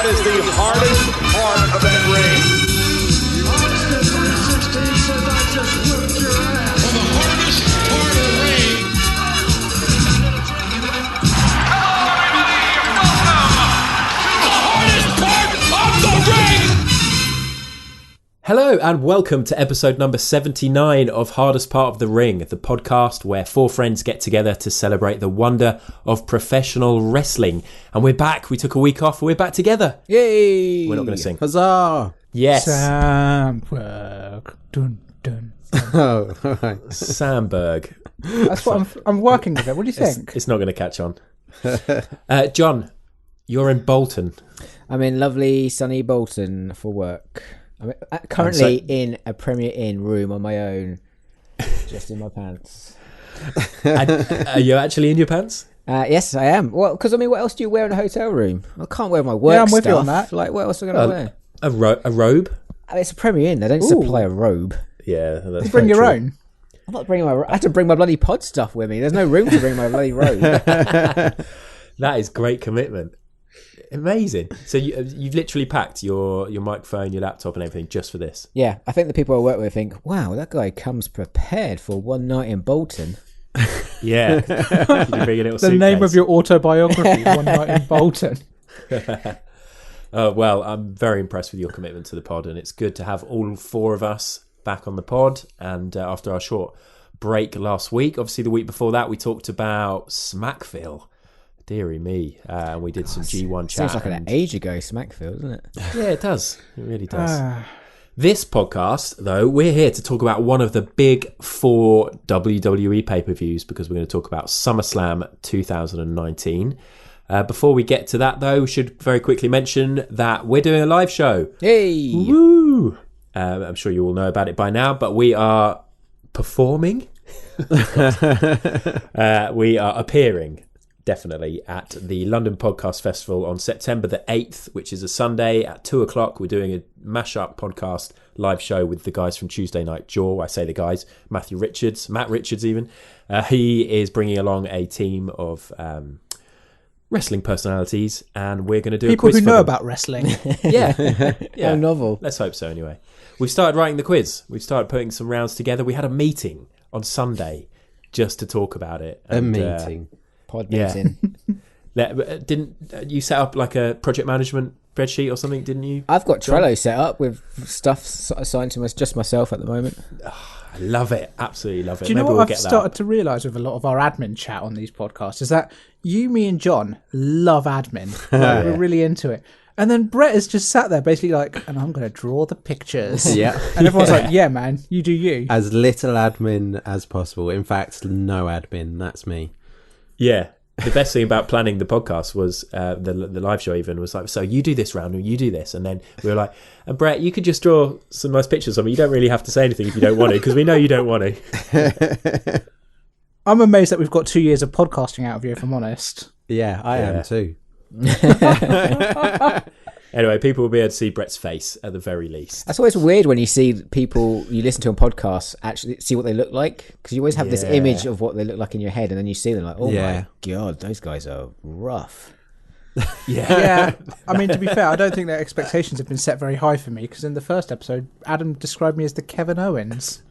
What is the hardest part of that ring? Austin 316 says I just whipped your ass. For the hardest part of the ring. Hello, everybody. Welcome The hardest part of the ring. Hello and welcome to episode number 79 of Hardest Part of the Ring, the podcast where four friends get together to celebrate the wonder of professional wrestling. And we're back. We took a week off. We're back together. Yay! We're not going to sing. Huzzah! Yes. Sandberg. Dun, dun. Oh, all right. Sandberg. That's what I'm working with it. What do you think? It's not going to catch on. John, you're in Bolton. I'm in lovely sunny Bolton for work. I'm currently in a Premier Inn room on my own, just in my pants. And, are you actually in your pants? Yes, I am. Well, because what else do you wear in a hotel room? I can't wear my work Yeah, I'm with stuff. you on that. Like, what else am I going to wear? A robe? It's a Premier Inn. They don't supply a robe. Yeah. That's You bring your true. own. I'm not bringing I have to bring my bloody pod stuff with me. There's no room to bring my bloody robe. That is great commitment. Amazing. So you've literally packed your microphone, your laptop and everything just for this? Yeah, I think the people I work with think, wow, that guy comes prepared for one night in Bolton. Yeah. Did you bring a little The suitcase? name of your autobiography, One Night in Bolton. Well, I'm very impressed with your commitment to the pod, and it's good to have all four of us back on the pod. And after our short break last week, obviously the week before that, we talked about Smackville. Deary me. And we did some G1 chat. Seems like an age ago, Smackville, doesn't it? Yeah, it does. It really does. This podcast, though, we're here to talk about one of the big four WWE pay-per-views because we're going to talk about SummerSlam 2019. Before we get to that, though, we should very quickly mention that we're doing a live show. Hey! Woo! I'm sure you all know about it by now, but we are performing. We are appearing, definitely, at the London Podcast Festival on September the 8th, which is a Sunday at 2 o'clock. We're doing a mashup podcast live show with the guys from Tuesday Night Jaw. I say the guys, Matt Richards even. He is bringing along a team of wrestling personalities, and we're going to do People a quiz who for know them. about wrestling. Yeah. How novel. Let's hope so anyway. We've started writing the quiz. We've started putting some rounds together. We had a meeting on Sunday just to talk about it. And, Pod yeah. meeting. Didn't you set up like a project management spreadsheet or something, didn't you? I've got Trello set up with stuff assigned to just myself at the moment. I love it. Absolutely love it. Do you know Maybe what we'll I've get started to realise with a lot of our admin chat on these podcasts is that you, me and John love admin. Like, we're really into it. And then Brett has just sat there basically like, and I'm going to draw the pictures. Yeah. And everyone's like, yeah, man, you do you. As little admin as possible. In fact, no admin. That's me. Yeah. The best thing about planning the podcast was the live show even was like, so you do this round and you do this. And then we were like, and Brett, you could just draw some nice pictures of me. You don't really have to say anything if you don't want to, because we know you don't want to. I'm amazed that we've got 2 years of podcasting out of you, if I'm honest. Yeah, I am too. Anyway, people will be able to see Brett's face at the very least. That's always weird when you see people you listen to on podcasts actually see what they look like, because you always have this image of what they look like in your head, and then you see them like, oh my god, those guys are rough. Yeah. I mean, to be fair, I don't think their expectations have been set very high for me, because in the first episode, Adam described me as the Kevin Owens.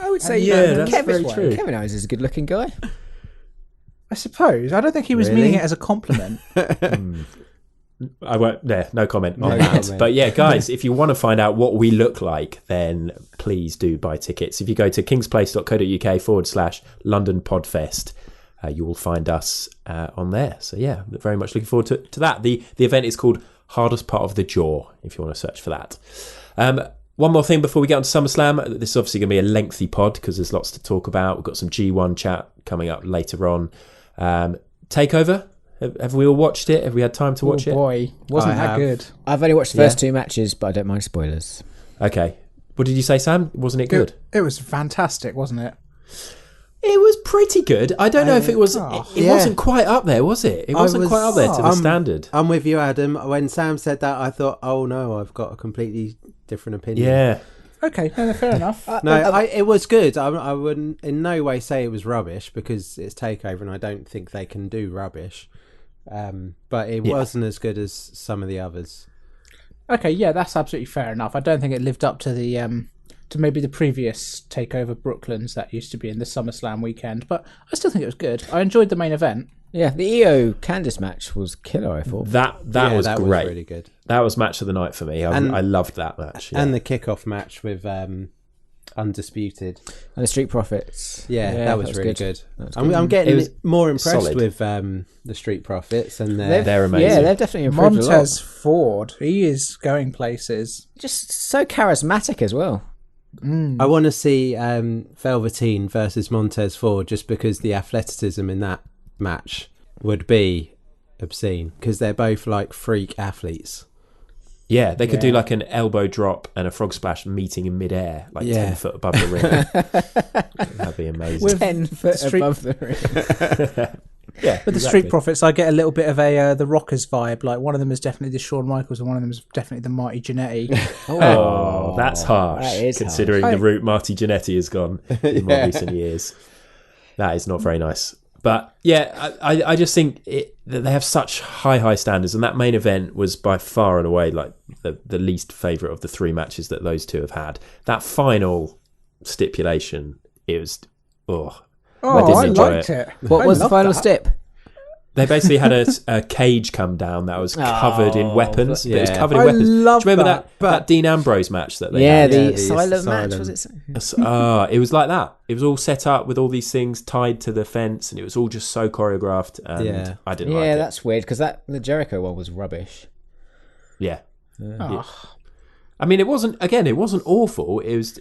I would say, that's very true. Kevin Owens is a good looking guy. I suppose. I don't think he was meaning it as a compliment. I won't. No comment on that. But yeah, guys, if you want to find out what we look like, then please do buy tickets. If you go to kingsplace.co.uk/London Podfest, you will find us on there. So yeah, very much looking forward to that. The event is called Hardest Part of the Jaw, if you want to search for that. One more thing before we get on to SummerSlam. This is obviously going to be a lengthy pod because there's lots to talk about. We've got some G1 chat coming up later on. Takeover. Have we all watched it? Have we had time to watch it? Oh boy, wasn't that good? I've only watched the first two matches, but I don't mind spoilers. Okay. What did you say, Sam? Wasn't it good? It was fantastic, wasn't it? It was pretty good. I don't know if it was... It wasn't quite up there, was it? It wasn't quite up there to the standard. I'm with you, Adam. When Sam said that, I thought, oh no, I've got a completely different opinion. Yeah. Okay, no, fair enough. It was good. I wouldn't in no way say it was rubbish, because it's TakeOver and I don't think they can do rubbish. but it wasn't as good as some of the others. Okay, yeah, that's absolutely fair enough. I don't think it lived up to the to maybe the previous Takeover Brooklyns that used to be in the SummerSlam weekend, but I still think it was good. I enjoyed the main event. Yeah, the EO Candice match was killer, I thought. That was that great. was really good. That was match of the night for me. I loved that match. Yeah. And the kickoff match with Undisputed. And the Street Profits. Yeah, that was really good. That was I'm getting more impressed solid. with the Street Profits, and They're amazing. Yeah, they've definitely improved a lot. Montez Ford, he is going places. Just so charismatic as well. I want to see Velveteen versus Montez Ford, just because the athleticism in that match would be obscene, because they're both like freak athletes. Yeah, they could do like an elbow drop and a frog splash meeting in midair, like 10 foot above the ring. That'd be amazing. With 10 foot Street- above the ring. Yeah, With the Street Profits, I get a little bit of a the Rockers vibe. Like one of them is definitely the Shawn Michaels, and one of them is definitely the Marty Jannetty. Oh, that's harsh, that is considering harsh. the route Marty Jannetty has gone in more recent years. That is not very nice. But yeah, I just think that they have such high standards, and that main event was by far and away like the least favourite of the three matches that those two have had. That final stipulation, it was Oh, didn't I enjoy liked it. What I was the loved final that. stip? They basically had a cage come down that was covered in weapons. yeah. It was covered in I weapons. love Do you remember that, that Dean Ambrose match that they Yeah, had? the the silent match, silent. was it? It was like that. It was all set up with all these things tied to the fence, and it was all just so choreographed. And I didn't like Yeah, it. that's weird, because the Jericho one was rubbish. Yeah. Oh. I mean, it wasn't awful. It was.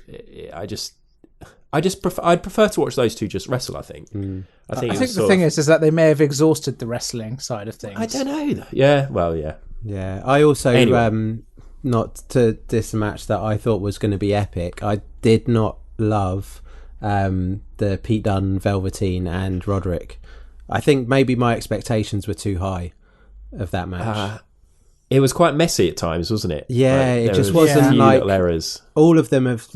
I'd prefer to watch those two just wrestle. I think. I think the thing is that they may have exhausted the wrestling side of things. I don't know. Yeah. Well. Yeah. Yeah, I also Anyway. not to diss a match that I thought was going to be epic. I did not love the Pete Dunne, Velveteen, and Roderick. I think maybe my expectations were too high of that match. It was quite messy at times, wasn't it? Yeah, it there just was wasn't a few like- little errors. All of them have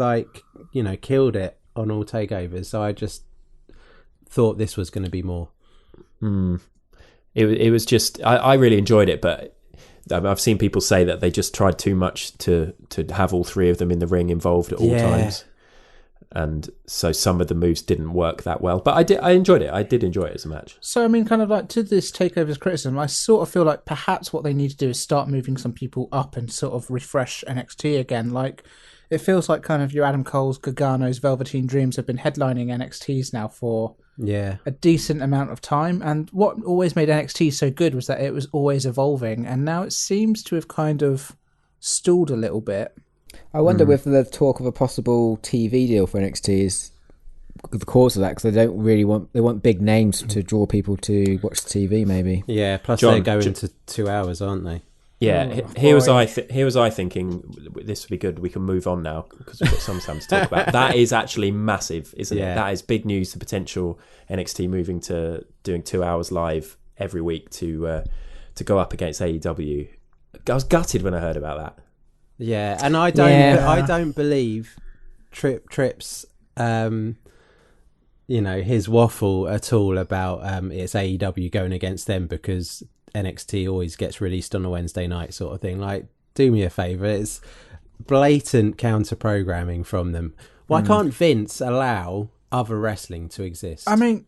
killed it on all takeovers. So I just thought this was going to be more. It was just I really enjoyed it, but I've seen people say that they just tried too much to have all three of them in the ring involved at all times, and so some of the moves didn't work that well. But I enjoyed it. I did enjoy it as a match. So, I mean, kind of like to this takeover's criticism, I sort of feel like perhaps what they need to do is start moving some people up and sort of refresh NXT again. Like, it feels like kind of your Adam Cole's, Gargano's, Velveteen Dreams have been headlining NXTs now for a decent amount of time. And what always made NXT so good was that it was always evolving. And now it seems to have kind of stalled a little bit. I wonder if the talk of a possible TV deal for NXT is the cause of that, because they want big names to draw people to watch the TV. Maybe. Yeah, plus John, they're going to 2 hours, aren't they? Yeah, here was I thinking this would be good. We can move on now because we've got SummerSlam to talk about. That is actually massive, isn't it? That is big news. The potential NXT moving to doing 2 hours live every week to go up against AEW. I was gutted when I heard about that. Yeah, and I don't believe Tripp's his waffle at all about it's AEW going against them because NXT always gets released on a Wednesday night sort of thing. Like, do me a favour, it's blatant counter programming from them. Why can't Vince allow other wrestling to exist? I mean,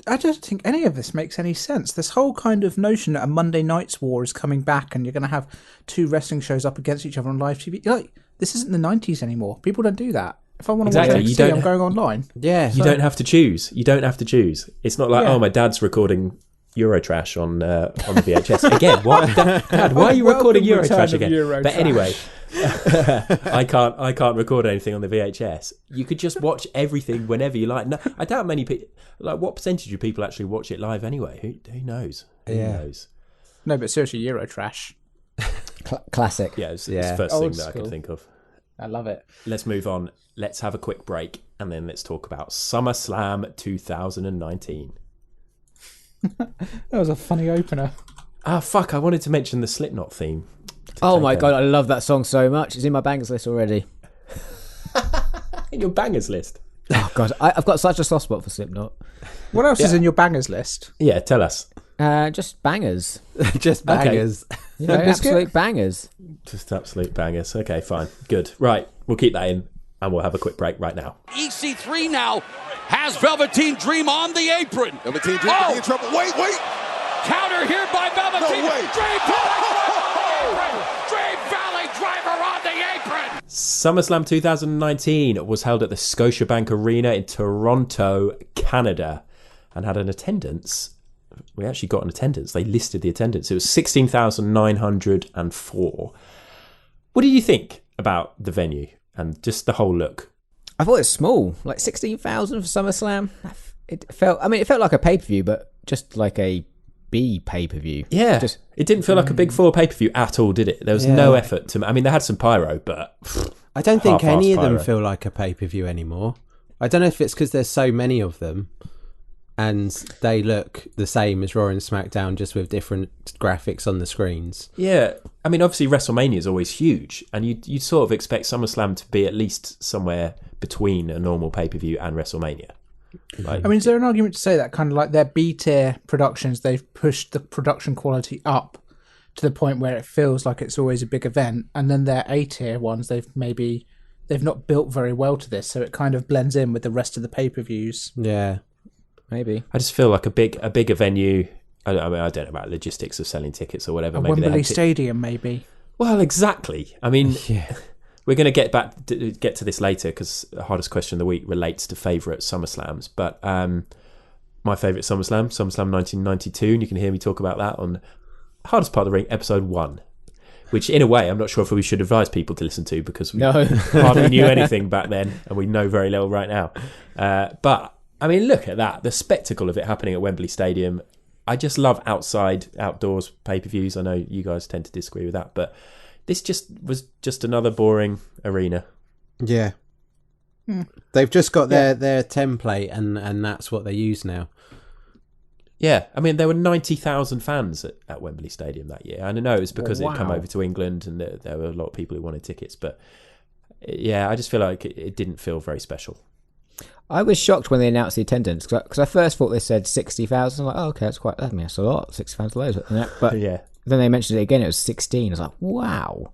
I don't think any of this makes any sense. This whole kind of notion that a Monday Night's War is coming back and you're going to have two wrestling shows up against each other on live TV. Like, this isn't the 90s anymore. People don't do that. If I want to watch NXT, I'm going online. Yeah. You don't have to choose. It's not like, my dad's recording Eurotrash on the VHS. Again, what? Dad, why are you recording Eurotrash again? But anyway, I can't record anything on the VHS. You could just watch everything whenever you like. No, I doubt many people, like, what percentage of people actually watch it live anyway? Who knows? Who knows? No, but seriously, Eurotrash. Classic. Yeah, it's the first Old thing that I school. could think of. I love it. Let's move on. Let's have a quick break, and then let's talk about SummerSlam 2019. That was a funny opener. Ah, fuck, I wanted to mention the Slipknot theme. Oh my god, I love that song so much. It's in my bangers list already. In your bangers list. Oh god, I've got such a soft spot for Slipknot. What else is in your bangers list? Yeah, tell us. Just bangers. Just bangers. You know, absolute bangers. Just absolute bangers. Okay, fine. Good. Right, we'll keep that in and we'll have a quick break right now. EC3 now has Velveteen Dream on the apron. Velveteen Dream could be in trouble. Wait. Counter here by Velveteen. No way. Dream Valley Driver on the apron. SummerSlam 2019 was held at the Scotiabank Arena in Toronto, Canada, and had an attendance. We actually got an attendance. They listed the attendance. It was 16,904. What do you think about the venue and just the whole look? I thought it was small, like 16,000 for SummerSlam. It felt like a pay-per-view, but just like a B pay-per-view. Yeah, it didn't feel like a Big Four pay-per-view at all, did it? There was no effort to. I mean, they had some pyro, but I don't think any of them pyro. feel like a pay-per-view anymore. I don't know if it's because there's so many of them, and they look the same as Raw and SmackDown, just with different graphics on the screens. Yeah, I mean, obviously WrestleMania is always huge, and you sort of expect SummerSlam to be at least somewhere between a normal pay-per-view and WrestleMania. Like, I mean, is there an argument to say that kind of like their B-tier productions, they've pushed the production quality up to the point where it feels like it's always a big event, and then their A-tier ones, they've not built very well to this, so it kind of blends in with the rest of the pay-per-views. Yeah. Maybe. I just feel like a bigger venue. I don't know about logistics of selling tickets or whatever. Maybe Wembley Stadium, maybe. Well, exactly. I mean, we're going to get to this later because the hardest question of the week relates to favourite SummerSlams. But my favourite SummerSlam 1992, and you can hear me talk about that on Hardest Part of the Ring, episode 1. Which, in a way, I'm not sure if we should advise people to listen to because we hardly knew anything back then, and we know very little right now. But I mean, look at that. The spectacle of it happening at Wembley Stadium. I just love outdoors pay-per-views. I know you guys tend to disagree with that, but this was just another boring arena. Yeah. They've just got their template and that's what they use now. Yeah, I mean, there were 90,000 fans at Wembley Stadium that year. And I know it was because it'd come over to England and there were a lot of people who wanted tickets. But yeah, I just feel like it didn't feel very special. I was shocked when they announced the attendance because I first thought they said 60,000. I'm like, oh, okay, that's a lot. 60,000 loads. But yeah. Then they mentioned it again. It was 16. I was like, wow.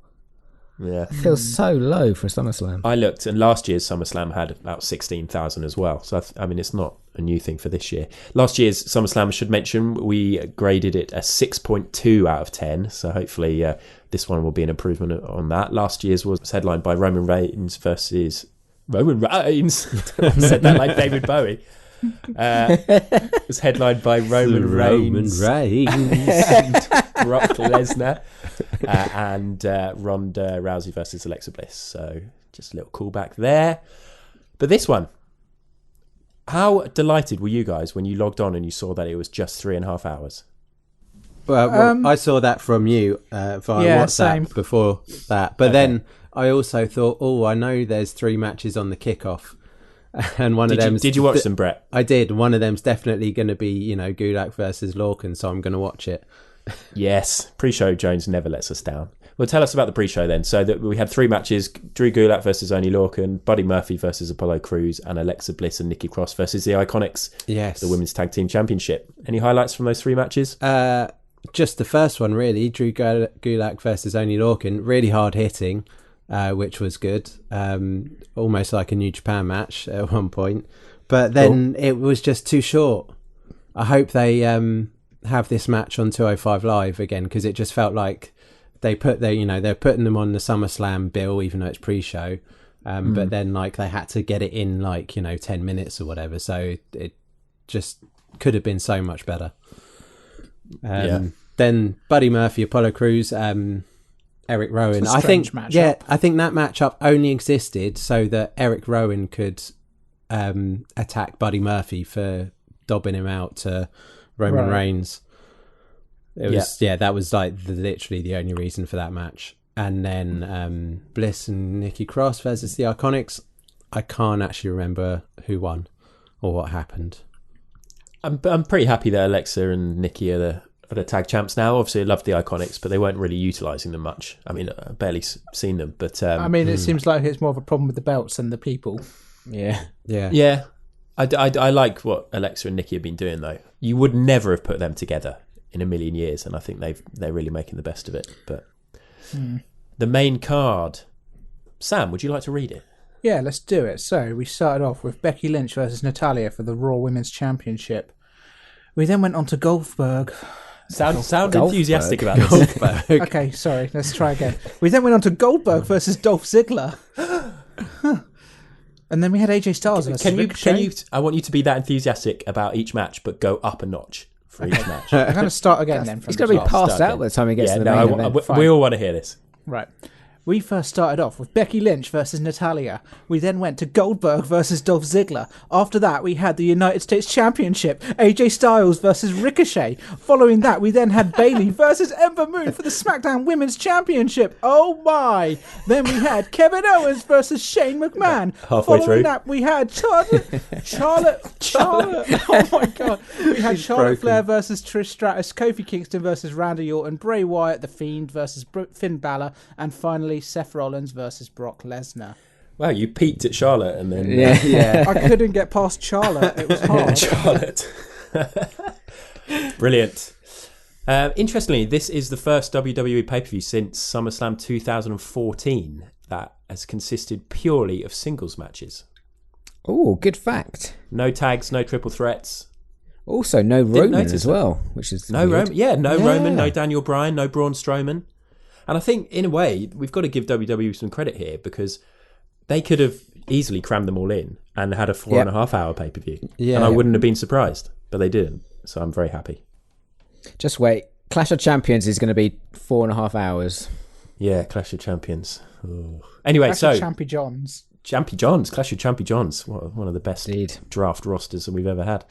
Yeah. It feels so low for a SummerSlam. I looked, and last year's SummerSlam had about 16,000 as well. So, I mean, it's not a new thing for this year. Last year's SummerSlam, I should mention, we graded it a 6.2 out of 10. So hopefully this one will be an improvement on that. Last year's was headlined by Roman Reigns versus... Roman Reigns. I said that like David Bowie. It was headlined by Roman Reigns, Brock Lesnar, and Ronda Rousey versus Alexa Bliss. So just a little callback there. But this one, how delighted were you guys when you logged on and you saw that it was just 3.5 hours? Well, I saw that from you via WhatsApp same. before that. But then I also thought, I know there's 3 matches on the kickoff. And one of them. Did you watch them, Brett? I did. One of them's definitely going to be, Gulak versus Lorcan, so I'm going to watch it. Yes. Pre-show Jones never lets us down. Well, tell us about the pre-show then. So that we had 3 matches: Drew Gulak versus Oney Lorcan, Buddy Murphy versus Apollo Crews, and Alexa Bliss and Nikki Cross versus the Iconics. Yes. The Women's Tag Team Championship. Any highlights from those 3 matches? Just the first one, really. Drew Gulak versus Oney Lorcan. Really hard hitting. Which was good, almost like a New Japan match at one point, but then it was just too short. I hope they have this match on 205 Live again, because it just felt like they're putting them on the SummerSlam bill, even though it's pre-show, but then like they had to get it in 10 minutes or whatever, so it just could have been so much better. Then Buddy Murphy, Apollo Crews, Eric Rowan. I think that matchup only existed so that Eric Rowan could attack Buddy Murphy for dobbing him out to Roman Reigns. It was that was literally the only reason for that match. And then Bliss and Nikki Cross versus the Iconics. I can't actually remember who won or what happened. I'm pretty happy that Alexa and Nikki are the tag champs now. Obviously I love the Iconics, but they weren't really utilising them much. I mean, I've barely seen them, but I mean, it seems like it's more of a problem with the belts than the people. Yeah. I like what Alexa and Nikki have been doing, though. You would never have put them together in a million years, and I think they're really making the best of it. But the main card, Sam, would you like to read it? Yeah, let's do it. So we started off with Becky Lynch versus Natalya for the Raw Women's Championship. We then went on to Goldberg. Sound enthusiastic about this. Okay, sorry. Let's try again. We then went on to Goldberg versus Dolph Ziggler. And then we had AJ Styles versus Ricochet. I want you to be that enthusiastic about each match, but go up a notch for each match. I'm going to start again then. He's going to be passed out by the time he gets to the main event. We all want to hear this. Right. We first started off with Becky Lynch versus Natalya. We then went to Goldberg versus Dolph Ziggler. After that, we had the United States Championship, AJ Styles versus Ricochet. Following that, we then had Bayley versus Ember Moon for the SmackDown Women's Championship. Oh my! Then we had Kevin Owens versus Shane McMahon. Halfway Following through. that, we had Charlotte. Oh my god! We had Charlotte Flair versus Trish Stratus, Kofi Kingston versus Randy Orton, Bray Wyatt, The Fiend versus Finn Balor, and finally Seth Rollins versus Brock Lesnar. Wow, you peaked at Charlotte and then... Yeah. I couldn't get past Charlotte. It was hard. Charlotte. Brilliant. Interestingly, this is the first WWE pay-per-view since SummerSlam 2014 that has consisted purely of singles matches. Oh, good fact. No tags, no triple threats. Also, no Roman as well, which is no weird. Roman. Yeah, no Roman, no Daniel Bryan, no Braun Strowman. And I think, in a way, we've got to give WWE some credit here because they could have easily crammed them all in and had a 4.5 hour pay-per-view. Yeah. And I wouldn't have been surprised, but they didn't. So I'm very happy. Just wait. Clash of Champions is going to be 4.5 hours. Yeah, Clash of Champions. Ooh. Anyway, Clash of Champy Johns. Champy Johns, Clash of Champy Johns. One of the best draft rosters that we've ever had.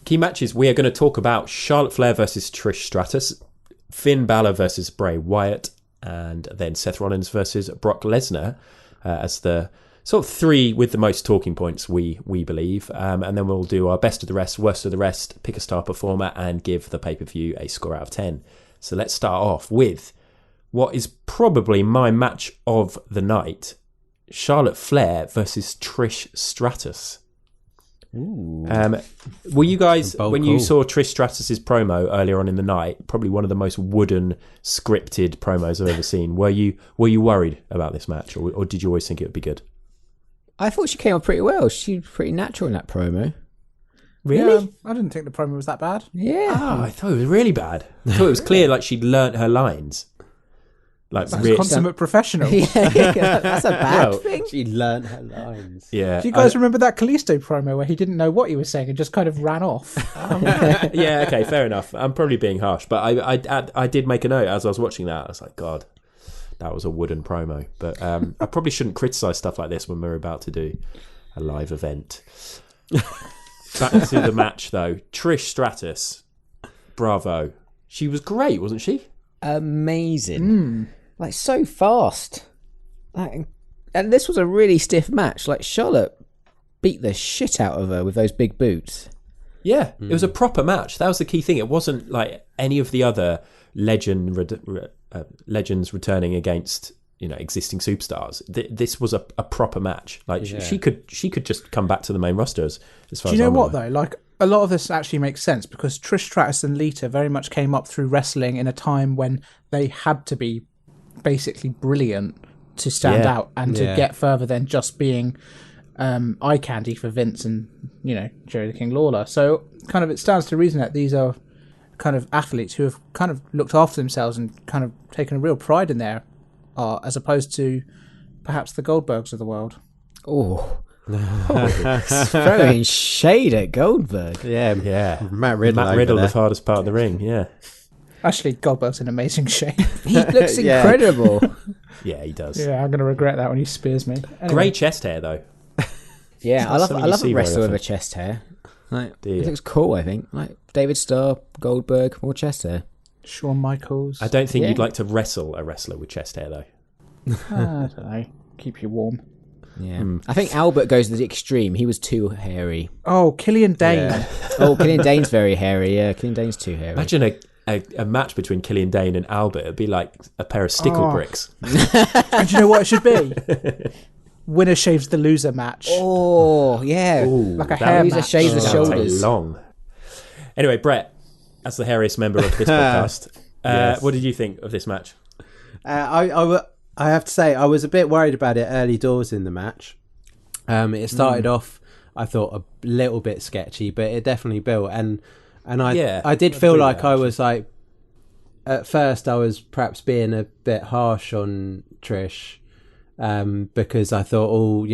Key matches, we are going to talk about Charlotte Flair versus Trish Stratus, Finn Balor versus Bray Wyatt, and then Seth Rollins versus Brock Lesnar as the sort of three with the most talking points, we believe. And then we'll do our best of the rest, worst of the rest, pick a star performer, and give the pay-per-view a score out of 10. So let's start off with what is probably my match of the night, Charlotte Flair versus Trish Stratus. Were you guys, when you saw Trish Stratus's promo earlier on in the night, probably one of the most wooden scripted promos I've ever seen, were you worried about this match, or did you always think it would be good? I thought she came on pretty well. She was pretty natural in that promo. Really? Yeah, I didn't think the promo was that bad. Yeah. Oh, I thought it was really bad. I thought it was clear like she'd learnt her lines. Like consummate professional. Yeah, that's a bad thing. She learnt her lines. Yeah. Do you guys remember that Kalisto promo where he didn't know what he was saying and just kind of ran off? Yeah, okay, fair enough. I'm probably being harsh, but I did make a note as I was watching that. I was like, God, that was a wooden promo. But I probably shouldn't criticise stuff like this when we're about to do a live event. Back to the match, though. Trish Stratus, bravo. She was great, wasn't she? Amazing. Like, so fast. Like, and this was a really stiff match. Like, Charlotte beat the shit out of her with those big boots. Yeah, it was a proper match. That was the key thing. It wasn't like any of the other legends returning against, existing superstars. This was a proper match. Like she could just come back to the main roster as far as Do you know I'm what aware. though? Like, a lot of this actually makes sense because Trish Stratus and Lita very much came up through wrestling in a time when they had to be basically brilliant to stand out and to get further than just being eye candy for Vince and Jerry the King Lawler. So kind of it stands to reason that these are kind of athletes who have kind of looked after themselves and kind of taken a real pride in their art, as opposed to perhaps the Goldbergs of the world. Throwing shade at Goldberg. Yeah. Matt Riddle, the hardest part of the ring. Yeah. Actually, Goldberg's in amazing shape. He looks incredible. Yeah, he does. Yeah, I'm going to regret that when he spears me. Anyway. Great chest hair though. Yeah, I love a see wrestler very with a often. chest hair. Like, Do you? it looks cool, I think. Like David Starr, Goldberg, more chest hair. Shawn Michaels. I don't think Yeah. you'd like to wrestle a wrestler with chest hair though. I don't know. Keep you warm. Yeah. I think Albert goes to the extreme. He was too hairy. Oh, Killian Dane. Oh, Killian Dane's very hairy. Yeah, Killian Dane's too hairy. Imagine a match between Killian Dane and Albert. It'd be like a pair of stickle bricks. And do you know what it should be? Winner shaves the loser match. Oh, yeah. Like a that hair Loser match. shaves the That would take shoulders. long. Anyway, Brett, as the hairiest member of this podcast, what did you think of this match? I have to say, I was a bit worried about it early doors in the match. It started off, I thought, a little bit sketchy, but it definitely built. And I did feel like I was like, at first I was perhaps being a bit harsh on Trish, because I thought,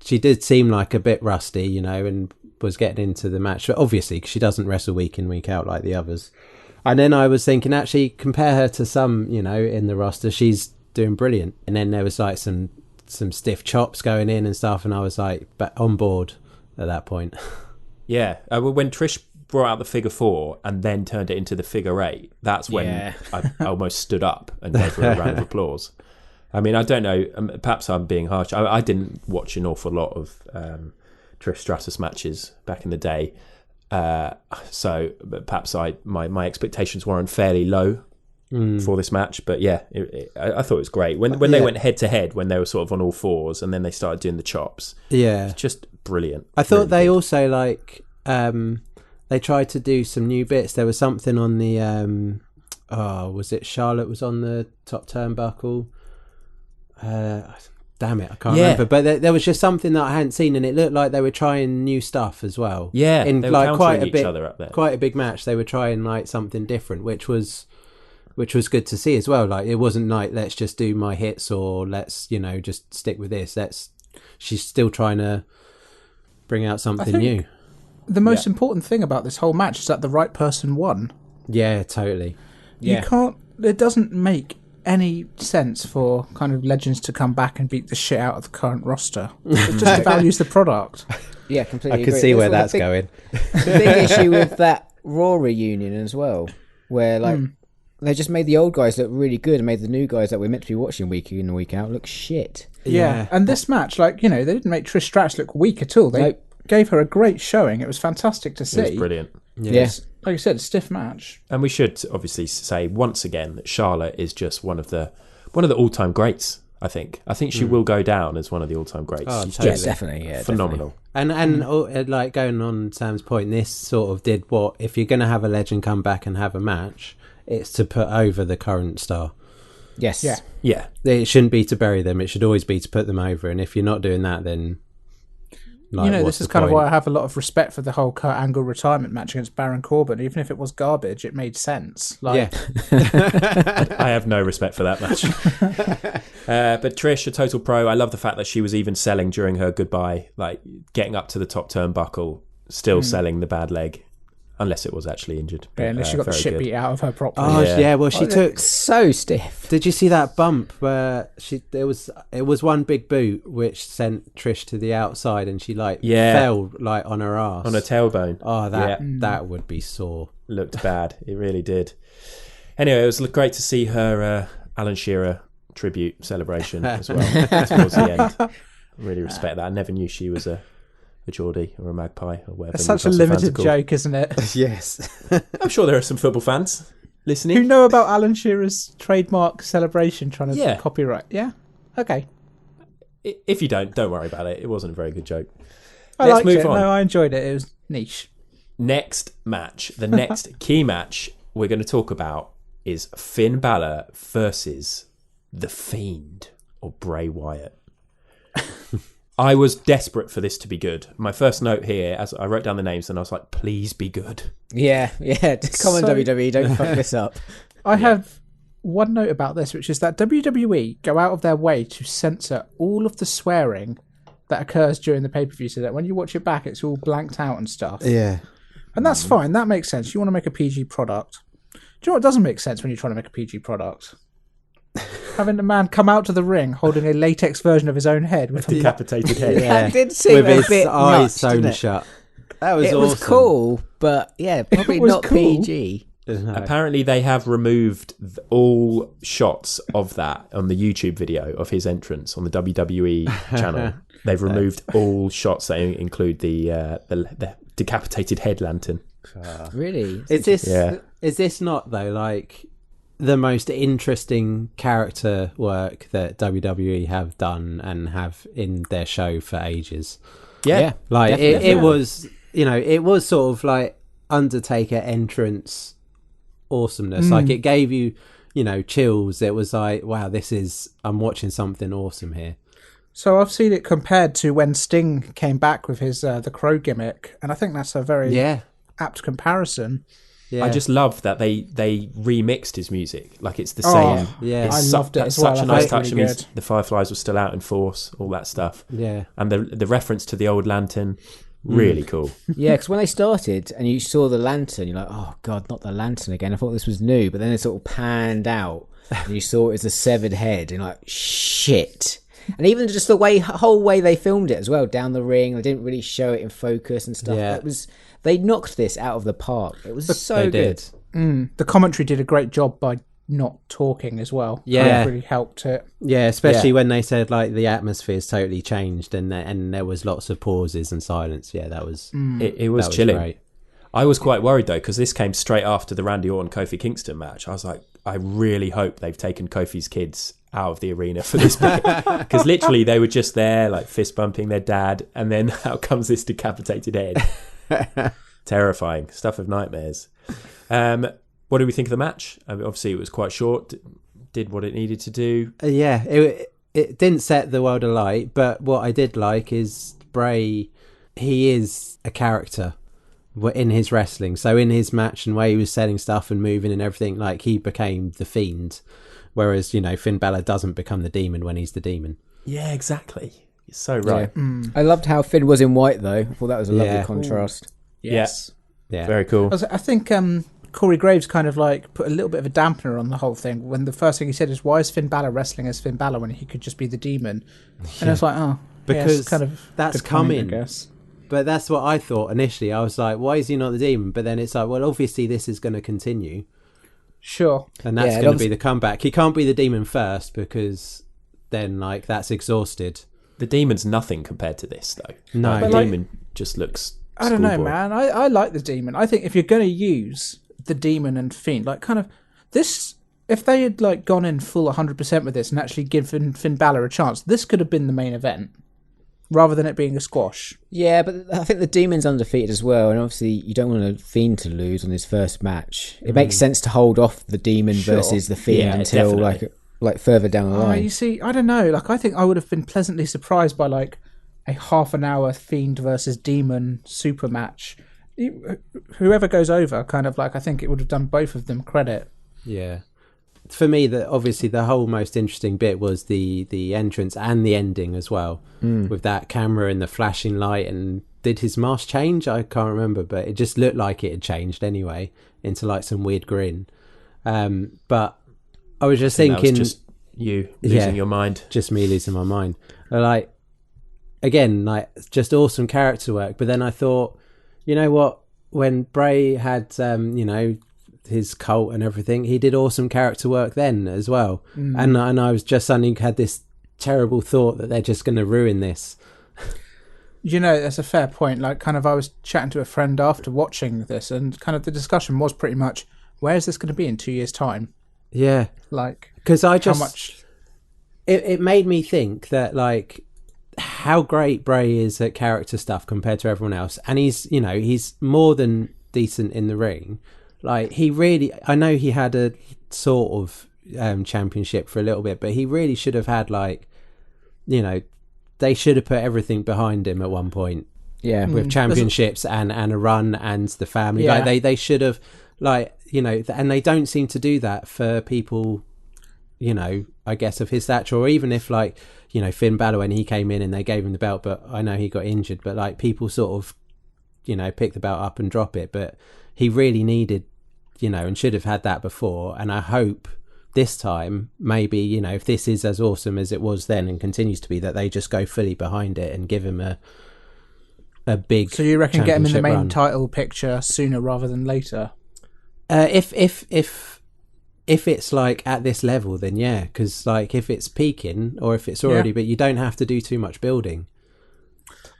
she did seem like a bit rusty, and was getting into the match. But obviously, because she doesn't wrestle week in, week out like the others. And then I was thinking, actually, compare her to some, in the roster, she's doing brilliant. And then there was like some stiff chops going in and stuff, and I was like on board at that point. Yeah, when Trish brought out the figure 4 and then turned it into the figure 8, that's when I almost stood up and gave her a round of applause. I mean, I don't know, perhaps I'm being harsh. I didn't watch an awful lot of Trish Stratus matches back in the day, so perhaps my expectations weren't fairly low for this match. But yeah, I thought it was great. When they went head to head, when they were sort of on all fours, and then they started doing the chops. Yeah, it's just brilliant. I thought they also they tried to do some new bits. There was something on the was it Charlotte was on the top turnbuckle? Damn it, I can't remember. But there was just something that I hadn't seen, and it looked like they were trying new stuff as well. Yeah, in they were quite a each big, other up there. Quite a big match. They were trying like something different, which was good to see as well. Like, it wasn't like, let's just do my hits, or let's just stick with this. She's still trying to bring out something new. The most important thing about this whole match is that the right person won. Yeah, totally. You can't. It doesn't make any sense for kind of legends to come back and beat the shit out of the current roster. It just devalues the product. Yeah, completely. I can see where that's going. The big issue with that Raw reunion as well, where they just made the old guys look really good and made the new guys that we're meant to be watching week in and week out look shit. Yeah, and this match, they didn't make Trish Stratus look weak at all. They gave her a great showing. It was fantastic to see. It was brilliant. Yes. Like you said, a stiff match. And we should obviously say once again that Charlotte is just one of the all-time greats. I think she will go down as one of the all-time greats. Oh, She's totally. just Definitely, phenomenal. Definitely. And like going on Sam's point, this sort of did what, if you're going to have a legend come back and have a match, it's to put over the current star. Yes. Yeah. It shouldn't be to bury them. It should always be to put them over. And if you're not doing that, then this is kind of why I have a lot of respect for the whole Kurt Angle retirement match against Baron Corbin. Even if it was garbage, it made sense. Yeah. I have no respect for that match. But Trish, a total pro. I love the fact that she was even selling during her goodbye, like getting up to the top turnbuckle, still selling the bad leg. Unless it was actually injured. Yeah, unless she got the shit beat out of her properly. Oh yeah, well she took so stiff. Did you see that bump where it was one big boot which sent Trish to the outside and she fell like on her ass. On her tailbone. Oh, that would be sore. Looked bad. It really did. Anyway, it was great to see her Alan Shearer tribute celebration as well towards the end. Really respect that. I never knew she was a Geordie or a magpie or whatever. It's such a limited joke, isn't it? Yes. I'm sure there are some football fans listening. Who know about Alan Shearer's trademark celebration trying to copyright? Yeah? Okay. If you don't worry about it. It wasn't a very good joke. Let's move on. No, I enjoyed it. It was niche. Next match, the next key match we're going to talk about is Finn Balor versus The Fiend or Bray Wyatt. I was desperate for this to be good. My first note here, as I wrote down the names, and I was like, please be good. Yeah. Come on, WWE, don't fuck this up. I have one note about this, which is that WWE go out of their way to censor all of the swearing that occurs during the pay-per-view, so that when you watch it back, it's all blanked out and stuff. Yeah. And that's fine. That makes sense. You want to make a PG product. Do you know what doesn't make sense when you're trying to make a PG product? Having the man come out to the ring holding a latex version of his own head with a decapitated head. That did seem with a his bit eyes nuts, sewn didn't it? shut. That was It awesome. was cool, but probably not cool. PG. Apparently they have removed all shots of that on the YouTube video of his entrance on the WWE channel. They've removed all shots that include the decapitated head lantern. Really? Is this not though like the most interesting character work that WWE have done and have in their show for ages? Yeah. Like it was, it was sort of like Undertaker entrance awesomeness. Like it gave you, chills. It was like, wow, I'm watching something awesome here. So I've seen it compared to when Sting came back with his the Crow gimmick, and I think that's a very apt comparison. Yeah. I just love that they remixed his music. Like it's the same. Yeah. I loved it That's as well. such a I nice thought it touch. was really The Fireflies were still out in force, all that stuff. Yeah. And the reference to the old lantern, really cool. Yeah, because when they started and you saw the lantern, you're like, oh god, not the lantern again. I thought this was new, but then it sort of panned out and you saw it as a severed head, and you're like, shit. And even just the whole way they filmed it as well, down the ring, they didn't really show it in focus and stuff. Yeah. They knocked this out of the park. It was so good. The commentary did a great job by not talking as well. Yeah. It really helped it. Yeah, especially when they said like the atmosphere's totally changed and there was lots of pauses and silence. Yeah, that was It was chilling. Great. I was quite worried though, because this came straight after the Randy Orton Kofi Kingston match. I was like, I really hope they've taken Kofi's kids out of the arena for this bit, because literally they were just there like fist bumping their dad, and then out comes this decapitated head. Terrifying stuff of nightmares. What do we think of the match? I mean, obviously it was quite short, did what it needed to do. It didn't set the world alight, but what I did like is Bray, he is a character in his wrestling. So in his match and where he was selling stuff and moving and everything, like he became the Fiend, whereas Finn Balor doesn't become the Demon when he's the Demon. Yeah, exactly. You're so right. I loved how Finn was in white though. I thought that was a lovely contrast. Yes. Yeah, very cool. I think Corey Graves kind of like put a little bit of a dampener on the whole thing when the first thing he said is, why is Finn Balor wrestling as Finn Balor when he could just be the Demon? And I was like, oh, because it's kind of that's good point, coming. I guess. But that's what I thought initially. I was like, why is he not the Demon? But then it's like, well, obviously this is going to continue. Sure. And that's going to be the comeback. He can't be the Demon first, because then like that's exhausted. The Demon's nothing compared to this though. No. The But, Demon just looks I don't know, schoolboy. man. I like the Demon. I think if you're going to use the Demon and Fiend, like kind of this, if they had like gone in full 100% with this and actually given Finn Balor a chance, this could have been the main event rather than it being a squash. Yeah, but I think the Demon's undefeated as well, and obviously you don't want a Fiend to lose on his first match. It makes sense to hold off the Demon versus the Fiend Yeah, until definitely. like further down the line. You see, I don't know. Like I think I would have been pleasantly surprised by like a half an hour Fiend versus Demon super match. Whoever goes over, kind of like, I think it would have done both of them credit. Yeah. For me, obviously the whole most interesting bit was the entrance and the ending as well, with that camera and the flashing light. And did his mask change? I can't remember, but it just looked like it had changed anyway into like some weird grin. But I was just thinking, that was just you losing your mind. Just me losing my mind. Like, again, like just awesome character work. But then I thought, you know what? When Bray had, his cult and everything, he did awesome character work then as well. And I was just suddenly had this terrible thought that they're just going to ruin this. That's a fair point. Like, kind of, I was chatting to a friend after watching this, and kind of the discussion was pretty much, where is this going to be in 2 years' time? Yeah. Like, because I just... how much... It made me think that, like, how great Bray is at character stuff compared to everyone else. And he's more than decent in the ring. Like, he really... I know he had a sort of championship for a little bit, but he really should have had, like, they should have put everything behind him at one point. Yeah. With championships and a run and the family. Yeah. Like, they should have, like, and they don't seem to do that for people, I guess, of his stature. Or even if, like, Finn Balor, when he came in and they gave him the belt, but I know he got injured, but, like, people sort of, pick the belt up and drop it. But he really needed, and should have had that before. And I hope this time, maybe, if this is as awesome as it was then and continues to be, that they just go fully behind it and give him a big... So you reckon get him in the main run. title picture sooner rather than later? If it's like at this level, then yeah, because like if it's peaking or if it's already, but you don't have to do too much building.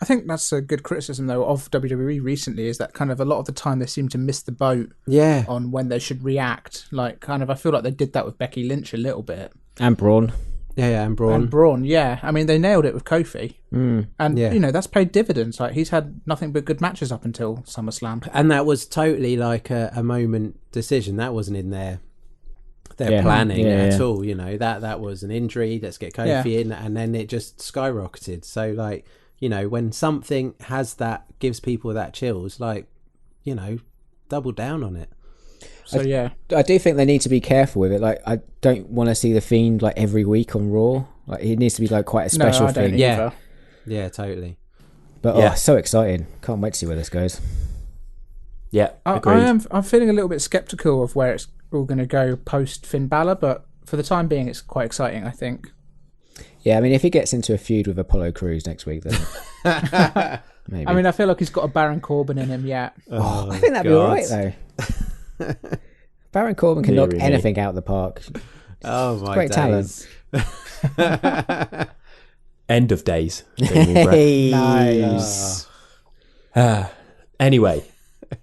I think that's a good criticism though of WWE recently, is that kind of a lot of the time they seem to miss the boat on when they should react. Like, kind of, I feel like they did that with Becky Lynch a little bit. And Braun. and Braun. And Braun, yeah. I mean, they nailed it with Kofi. And, Yeah. you know, that's paid dividends. Like, he's had nothing but good matches up until SummerSlam. And that was totally like a moment decision. That wasn't in their Yeah. planning Yeah, at yeah. all. You know, that was an injury. Let's get Kofi in, and then it just skyrocketed. So, like, you know, when something gives people that chills, like, you know, double down on it. So, yeah. I do think they need to be careful with it. Like, I don't want to see the Fiend like every week on Raw. Like, it needs to be like quite a special No, I don't thing. either. Yeah, totally. But Yeah. so exciting! Can't wait to see where this goes. Yeah, agreed. I'm feeling a little bit sceptical of where it's all going to go post Finn Balor, but for the time being, it's quite exciting, I think. Yeah, I mean, if he gets into a feud with Apollo Crews next week, then maybe. I mean, I feel like he's got a Baron Corbin in him yet. I think that'd be all right though. Baron Corbin can knock Deary me. anything out of the park. Oh my Great days. talent. End of days. Damien Brett. Hey, Nice. Anyway,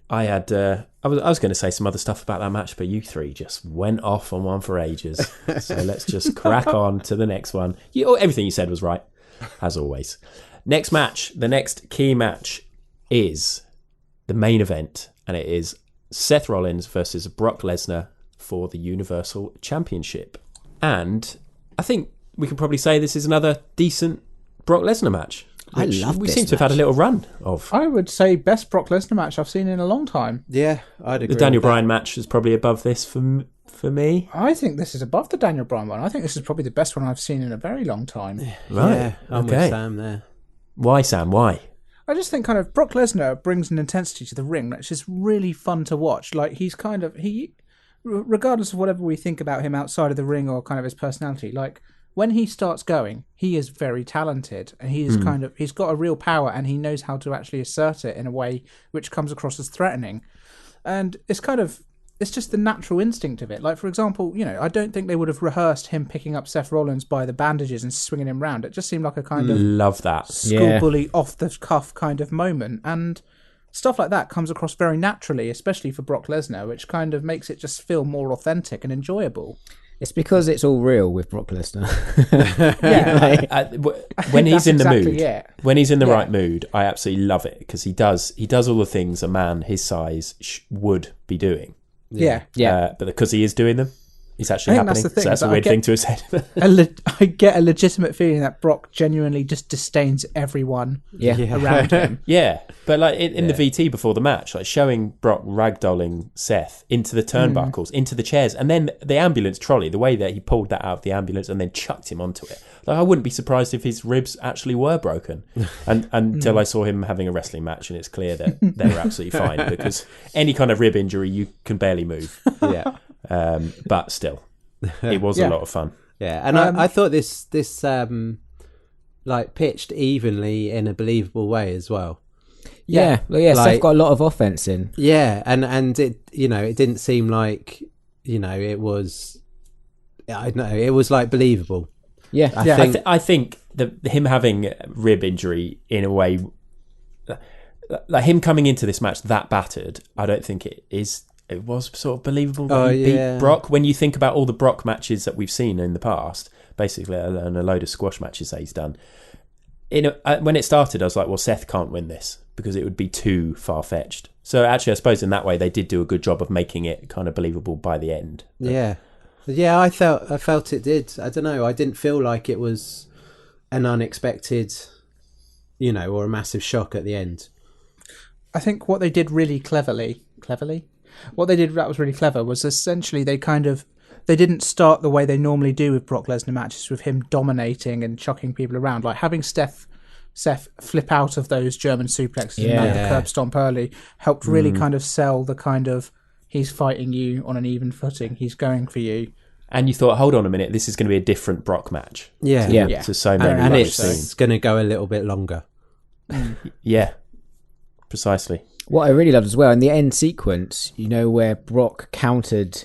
I had I was going to say some other stuff about that match, but you three just went off on one for ages. So let's just crack on to the next one. Everything you said was right, as always. Next match, the next key match is the main event, and it is Seth Rollins versus Brock Lesnar for the Universal Championship. And I think we can probably say this is another decent Brock Lesnar match. I which love we this seem to have had a match. little run of. I would say best Brock Lesnar match I've seen in a long time. Yeah, I'd agree. The Daniel with that. Bryan match is probably above this for me. I think this is above the Daniel Bryan one. I think this is probably the best one I've seen in a very long time. Right. Yeah, I'm okay. with Sam there. Why, Sam? Why? I just think kind of Brock Lesnar brings an intensity to the ring that's just really fun to watch. Like he's kind of regardless of whatever we think about him outside of the ring or kind of his personality, like when he starts going, he is very talented and he is he's got a real power and he knows how to actually assert it in a way which comes across as threatening. And it's just the natural instinct of it. Like, for example, you know, I don't think they would have rehearsed him picking up Seth Rollins by the bandages and swinging him round. It just seemed like a kind of Love that. school bully off the cuff kind of moment, and stuff like that comes across very naturally, especially for Brock Lesnar, which kind of makes it just feel more authentic and enjoyable. It's because it's all real with Brock Lesnar. When he's That's in the exactly mood, it. when he's in the right mood, I absolutely love it because he does all the things a man his size would be doing. Yeah. But because he is doing them, it's actually I think happening. that's the thing, So that's is a that weird I thing get- to have said. I get a legitimate feeling that Brock genuinely just disdains everyone around him. Yeah, but like in the VT before the match, like showing Brock ragdolling Seth into the turnbuckles, into the chairs, and then the ambulance trolley, the way that he pulled that out of the ambulance and then chucked him onto it. Like I wouldn't be surprised if his ribs actually were broken, and until I saw him having a wrestling match, and it's clear that they were absolutely fine because any kind of rib injury you can barely move. Yeah. But still, it was a lot of fun. Yeah, and I thought this like pitched evenly in a believable way as well. Seth got a lot of offense in. Yeah, and it, you know, it didn't seem like, you know, it was, I don't know, it was like believable. Yeah, I think him having rib injury in a way, like him coming into this match that battered, I don't think it was sort of believable that he beat Brock. When you think about all the Brock matches that we've seen in the past, basically, and a load of squash matches that he's done, when it started, I was like, well, Seth can't win this because it would be too far-fetched. So actually, I suppose in that way, they did do a good job of making it kind of believable by the end. But, Yeah, I felt it did. I don't know. I didn't feel like it was an unexpected, you know, or a massive shock at the end. I think what they did really cleverly, what they did that was really clever was essentially they didn't start the way they normally do with Brock Lesnar matches, with him dominating and chucking people around. Like having Seth flip out of those German suplexes and land the curb stomp early helped really kind of sell the kind of he's fighting you on an even footing, he's going for you. And you thought, hold on a minute, this is going to be a different Brock match. Yeah. To so many. And we've it's seen. going to go a little bit longer. Yeah, precisely. What I really loved as well in the end sequence, you know, where Brock countered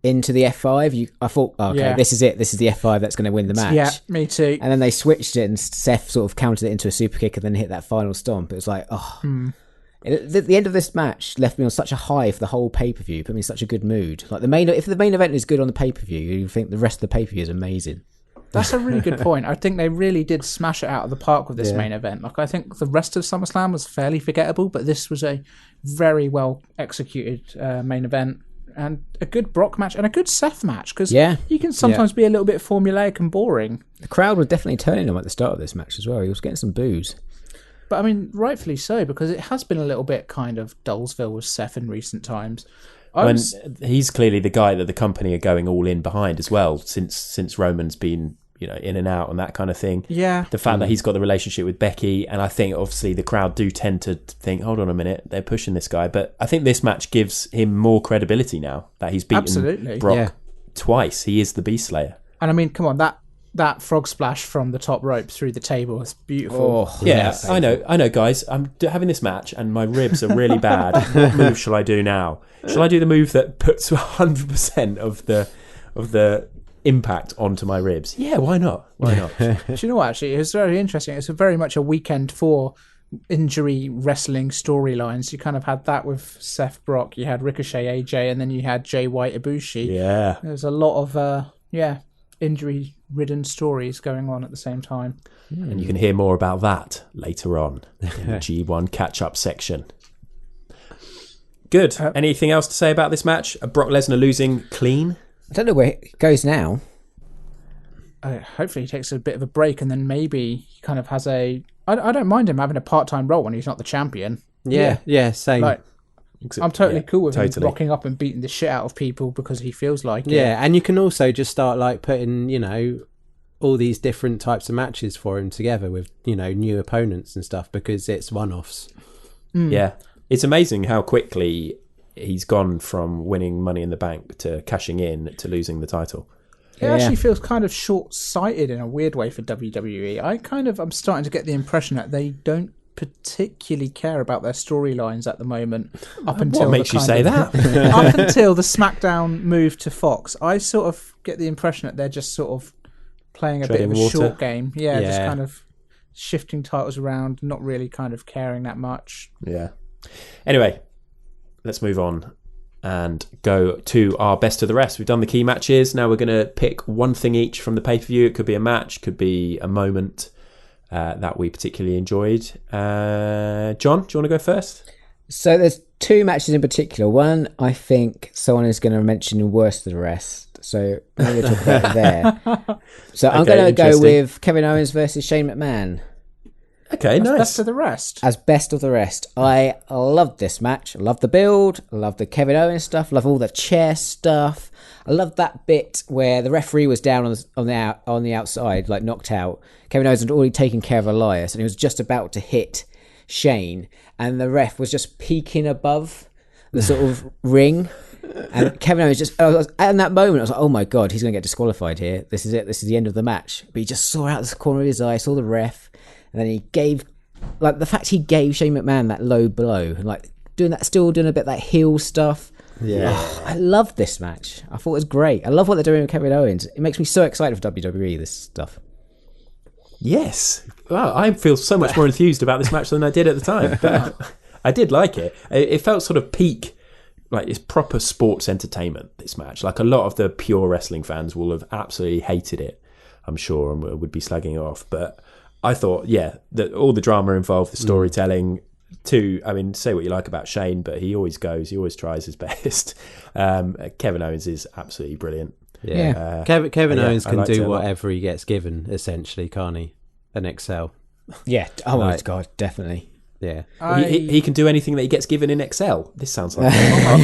into the F5. I thought, this is it. This is the F5 that's going to win the match. Yeah, me too. And then they switched it, and Seth sort of countered it into a super kick, and then hit that final stomp. It was like, the end of this match left me on such a high for the whole pay per view. Put me in such a good mood. Like if the main event is good on the pay per view, you think the rest of the pay per view is amazing. That's a really good point. I think they really did smash it out of the park with this main event. Like, I think the rest of SummerSlam was fairly forgettable, but this was a very well executed main event. And a good Brock match and a good Seth match, because he can sometimes be a little bit formulaic and boring. The crowd was definitely turning him at the start of this match as well. He was getting some boos. But I mean, rightfully so, because it has been a little bit kind of Dullsville with Seth in recent times. He's clearly the guy that the company are going all in behind as well, since Roman's been in and out and that kind of thing. Yeah. The fact that he's got the relationship with Becky, and I think obviously the crowd do tend to think, hold on a minute, they're pushing this guy. But I think this match gives him more credibility now that he's beaten Brock twice. He is the Beast Slayer. And I mean, come on, that frog splash from the top rope through the table is beautiful. Oh, yeah, I know, guys. I'm having this match and my ribs are really bad. What move shall I do now? Shall I do the move that puts 100% of the impact onto my ribs? Yeah, why not? Do you know what, actually? It was very interesting. It's very much a weekend for injury wrestling storylines. You kind of had that with Seth Brock. You had Ricochet, AJ, and then you had Jay White, Ibushi. Yeah. There's a lot of, injury-ridden stories going on at the same time. And you can hear more about that later on in the G1 catch-up section. Good. Anything else to say about this match? Brock Lesnar losing clean? I don't know where it goes now. Hopefully he takes a bit of a break and then maybe he kind of has I don't mind him having a part-time role when he's not the champion. Yeah, same. Like, I'm totally cool with him rocking up and beating the shit out of people because he feels like it. Yeah, and you can also just start like putting, all these different types of matches for him together with, new opponents and stuff because it's one-offs. Yeah. It's amazing how quickly he's gone from winning Money in the Bank to cashing in to losing the title. It actually feels kind of short-sighted in a weird way for WWE. I'm starting to get the impression that they don't particularly care about their storylines at the moment. Up until what makes you say that? Up until the SmackDown move to Fox, I sort of get the impression that they're just sort of playing a bit of a short game. Yeah, just kind of shifting titles around, not really kind of caring that much. Yeah. Anyway, let's move on and go to our best of the rest. We've done the key matches. Now we're going to pick one thing each from the pay-per-view. It could be a match, could be a moment that we particularly enjoyed. John, do you want to go first? So there's two matches in particular. One, I think someone is going to mention in worst of the rest. So I'm going to talk about it there. So I'm going to go with Kevin Owens versus Shane McMahon. Okay, nice. Best of the rest. As best of the rest. I loved this match. I loved the build. I loved the Kevin Owens stuff. I love all the chair stuff. I loved that bit where the referee was down on the outside, like knocked out. Kevin Owens had already taken care of Elias, and he was just about to hit Shane, and the ref was just peeking above the sort of ring. And Kevin Owens in that moment, I was like, oh my God, he's going to get disqualified here. This is it. This is the end of the match. But he just saw out the corner of his eye, saw the ref. And then he gave, like, the fact he gave Shane McMahon that low blow and like still doing a bit of that heel stuff. Yeah. I love this match. I thought it was great. I love what they're doing with Kevin Owens. It makes me so excited for WWE, this stuff. Yes. Wow, I feel so much more enthused about this match than I did at the time. But I did like it. It felt sort of peak, like it's proper sports entertainment, this match. Like a lot of the pure wrestling fans will have absolutely hated it, I'm sure, and would be slagging it off. But I thought, that all the drama involved, the storytelling, say what you like about Shane, but he always tries his best. Kevin Owens is absolutely brilliant. Yeah. Kevin Owens can do whatever he gets given, essentially, can't he? And excel. Yeah. Oh my God, definitely. Yeah. He can do anything that he gets given in Excel. This sounds like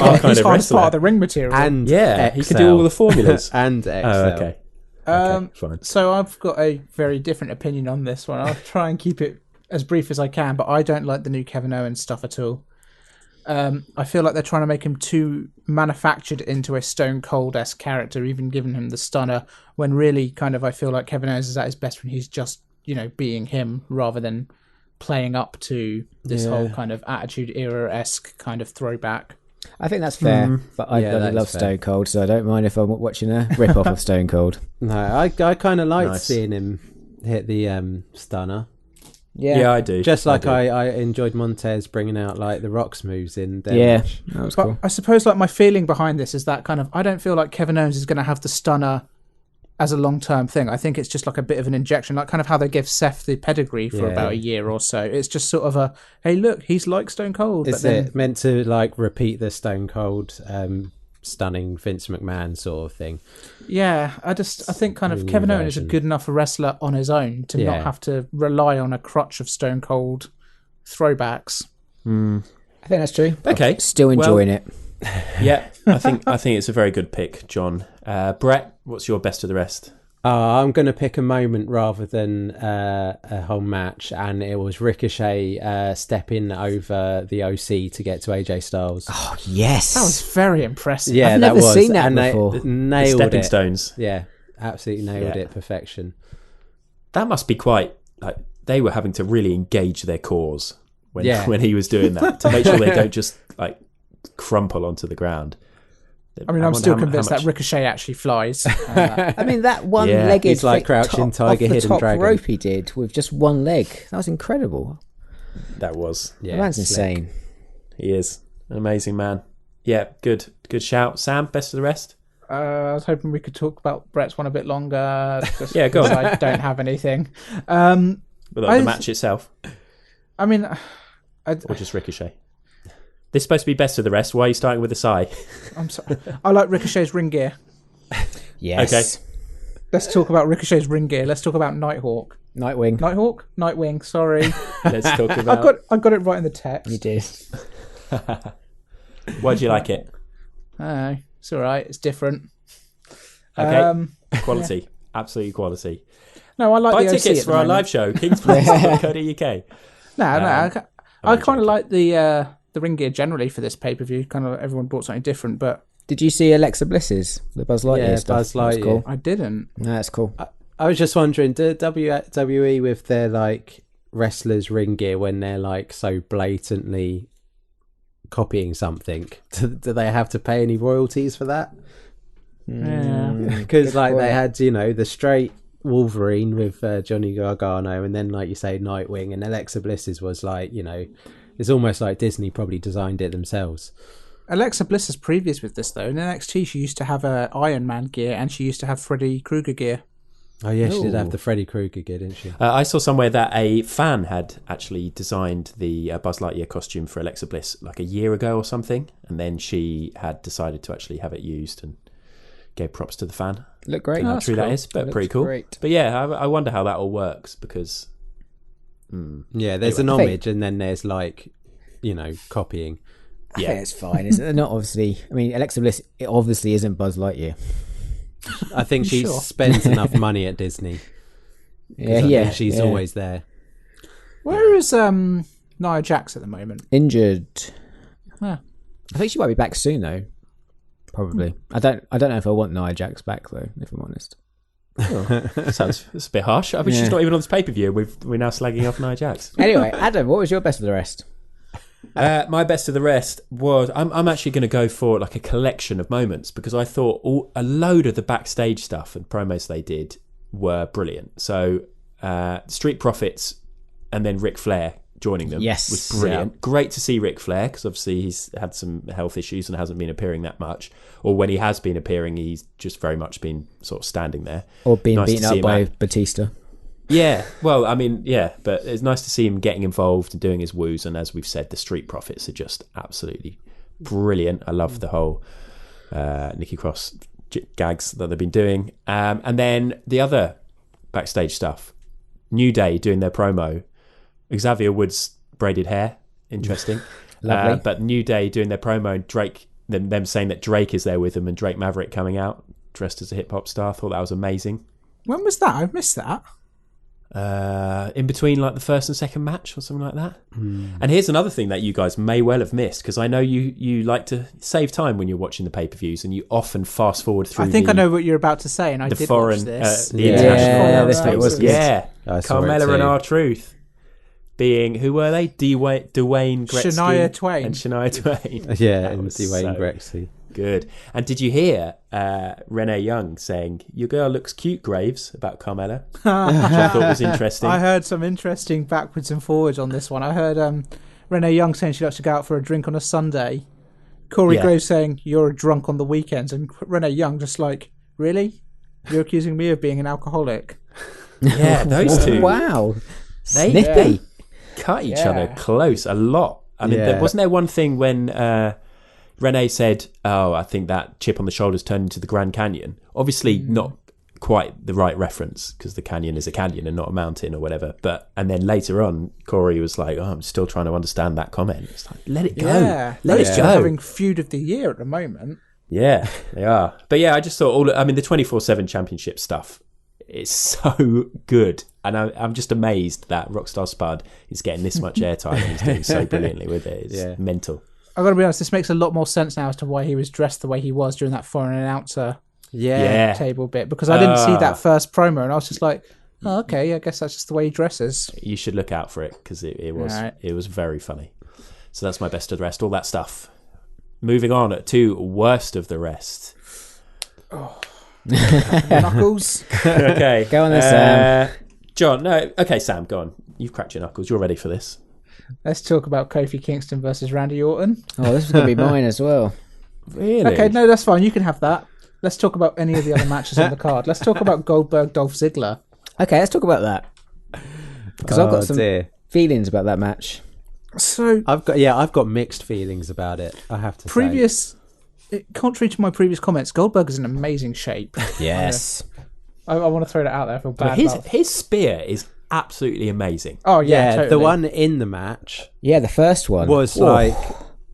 our kind of wrestler. Part of the ring material. And he can do all the formulas. And Excel. Oh, okay. Fine. So I've got a very different opinion on this one. I'll try and keep it as brief as I can, but I don't like the new Kevin Owens stuff at all. I feel like they're trying to make him too manufactured into a Stone Cold-esque character, even giving him the stunner, when really kind of I feel like Kevin Owens is at his best when he's just, being him rather than playing up to this whole kind of Attitude Era-esque kind of throwback. I think that's fair, but I love Stone Cold, so I don't mind if I'm watching a rip-off of Stone Cold. No, I kind of liked seeing him hit the stunner. Yeah, I do. Just like I enjoyed Montez bringing out like the Rock's moves in there. Yeah, that was cool. I suppose like my feeling behind this is that kind of I don't feel like Kevin Owens is going to have the stunner as a long-term thing. I think it's just like a bit of an injection, like kind of how they give Seth the pedigree for about a year or so. It's just sort of a, hey, look, he's like Stone Cold. Is it meant to like repeat the Stone Cold stunning Vince McMahon sort of thing? Yeah, I think kind of Kevin Owens is a good enough wrestler on his own to not have to rely on a crutch of Stone Cold throwbacks. I think that's true. Okay. Still enjoying it. Yeah, I think it's a very good pick, John. Brett, what's your best of the rest? I'm going to pick a moment rather than a whole match, and it was Ricochet stepping over the OC to get to AJ Styles. Oh, yes. That was very impressive. Yeah, I've never that was. seen that and before. They nailed Stepping it. stones. Yeah, absolutely nailed it. Perfection. That must be quite like they were having to really engage their cores when he was doing that to make sure they don't just like crumple onto the ground. I mean, I'm still convinced that Ricochet actually flies. I mean, that one-legged he's like flick Crouching top Tiger, off the Hidden top Dragon. rope he did with just one leg. That was incredible. That was. The man's insane. He is an amazing man. Yeah, good shout. Sam, best of the rest? I was hoping we could talk about Brett's one a bit longer. Just Yeah, go on. because I don't have anything. But the match itself, I mean, or just Ricochet? This is supposed to be best of the rest. Why are you starting with a sigh? I'm sorry. I like Ricochet's ring gear. Yes. Okay. Let's talk about Ricochet's ring gear. Let's talk about Nighthawk. Nightwing. Sorry, Let's talk about. I got it right in the text. You did. Why do you like it? Oh, it's all right. It's different. Okay. Quality. Absolutely quality. No, I like Buy the OC tickets at for the our moment. live show, kingsplace.co.uk. No, I kind of like the ring gear generally for this pay-per-view. Kind of everyone brought something different, but Did you see Alexa Bliss's, the Buzz Lightyear stuff? Buzz That was Lightyear. cool. I didn't. No, that's cool. I was just wondering, do WWE with their like wrestlers ring gear when they're like so blatantly copying something, do they have to pay any royalties for that? Yeah. Because like point. they had, the straight Wolverine with Johnny Gargano, and then like you say Nightwing, and Alexa Bliss's was like, it's almost like Disney probably designed it themselves. Alexa Bliss is previous with this though. In NXT, she used to have Iron Man gear, and she used to have Freddy Krueger gear. Oh yeah, she did have Ooh. the Freddy Krueger gear, didn't she? I saw somewhere that a fan had actually designed the Buzz Lightyear costume for Alexa Bliss like a year ago or something, and then she had decided to actually have it used and gave props to the fan. Look great. I don't know how that's true that cool. is, but Looks pretty cool. great. But yeah, I wonder how that all works because Yeah, there's an homage, and then there's like, copying. I think it's fine, isn't it? They're not obviously. I mean, Alexa Bliss it obviously isn't Buzz Lightyear. I think she Sure. spends enough money at Disney. 'Cause I think she's always there. Where is Nia Jax at the moment? Injured. Huh. I think she might be back soon though. Probably. I don't know if I want Nia Jax back though. If I'm honest. it's a bit harsh. I mean, she's not even on this pay-per-view. We're now slagging off Nia Jax. Anyway, Adam, what was your best of the rest? My best of the rest was I'm actually going to go for like a collection of moments because I thought a load of the backstage stuff and promos they did were brilliant. So Street Profits and then Ric Flair joining them was brilliant. Great to see Ric Flair because obviously he's had some health issues and hasn't been appearing that much. Or when he has been appearing, he's just very much been sort of standing there. Or being Nice to beaten see up him by out. Batista. Yeah, well, I mean, yeah, but it's nice to see him getting involved and doing his woos. And as we've said, the Street Profits are just absolutely brilliant. I love the whole Nikki Cross gags that they've been doing. And then the other backstage stuff, New Day doing their promo, Xavier Woods' braided hair, interesting. Lovely. But New Day doing their promo, and Drake, them saying that Drake is there with them, and Drake Maverick coming out dressed as a hip hop star. I thought that was amazing. When was that? I've missed that. In between like the first and second match or something like that. And here's another thing that you guys may well have missed because I know you like to save time when you're watching the pay-per-views and you often fast forward through I think I know what you're about to say, and I the did foreign watch this. the Yeah. international Yeah, announcers. this bit was good. yeah I saw it Carmella and too. R-Truth being, who were they? Dwayne Gretzky Shania Twain. and Shania Twain. Yeah, That and was Dwayne so Grexley. Good. And did you hear Renee Young saying, "Your girl looks cute, Graves," about Carmella, which I thought was interesting. I heard some interesting backwards and forwards on this one. I heard Renee Young saying she likes to go out for a drink on a Sunday. Corey Yeah. Graves saying you're a drunk on the weekends, and Renee Young just like, really? You're accusing me of being an alcoholic. Yeah, those two. Wow. They Snippy. cut each Yeah. other close a lot. I mean, Yeah. wasn't there one thing when Renee said, "Oh, I think that chip on the shoulders turned into the Grand Canyon." Obviously, not quite the right reference because the canyon is a canyon and not a mountain or whatever. And then later on, Corey was like, "Oh, I'm still trying to understand that comment." It's like, let it go. Yeah, Let those it two go. are having feud of the year at the moment. Yeah, they are. But yeah, I just thought the 24/7 championship stuff, it's so good. And I'm just amazed that Rockstar Spud is getting this much airtime and he's doing so brilliantly with it. It's mental. I've got to be honest, this makes a lot more sense now as to why he was dressed the way he was during that foreign announcer Yeah. table bit, because I didn't see that first promo and I was just like, oh, okay, I guess that's just the way he dresses. You should look out for it because it was very funny. So that's my best of the rest, all that stuff. Moving on to worst of the rest. Knuckles. Okay. Go on then, Sam. John, no. Okay, Sam, go on. You've cracked your knuckles. You're ready for this. Let's talk about Kofi Kingston versus Randy Orton. Oh, this is going to be mine as well. Really? Okay, no, that's fine. You can have that. Let's talk about any of the other matches on the card. Let's talk about Goldberg, Dolph Ziggler. Okay, let's talk about that. Because I've got some dear. feelings about that match. So, I've got mixed feelings about it. I have to contrary to my previous comments, Goldberg is in amazing shape. Yes. I want to throw that out there. I feel bad. His spear is absolutely amazing. Oh yeah, the totally. one in the match Yeah, the first one was Whoa. like,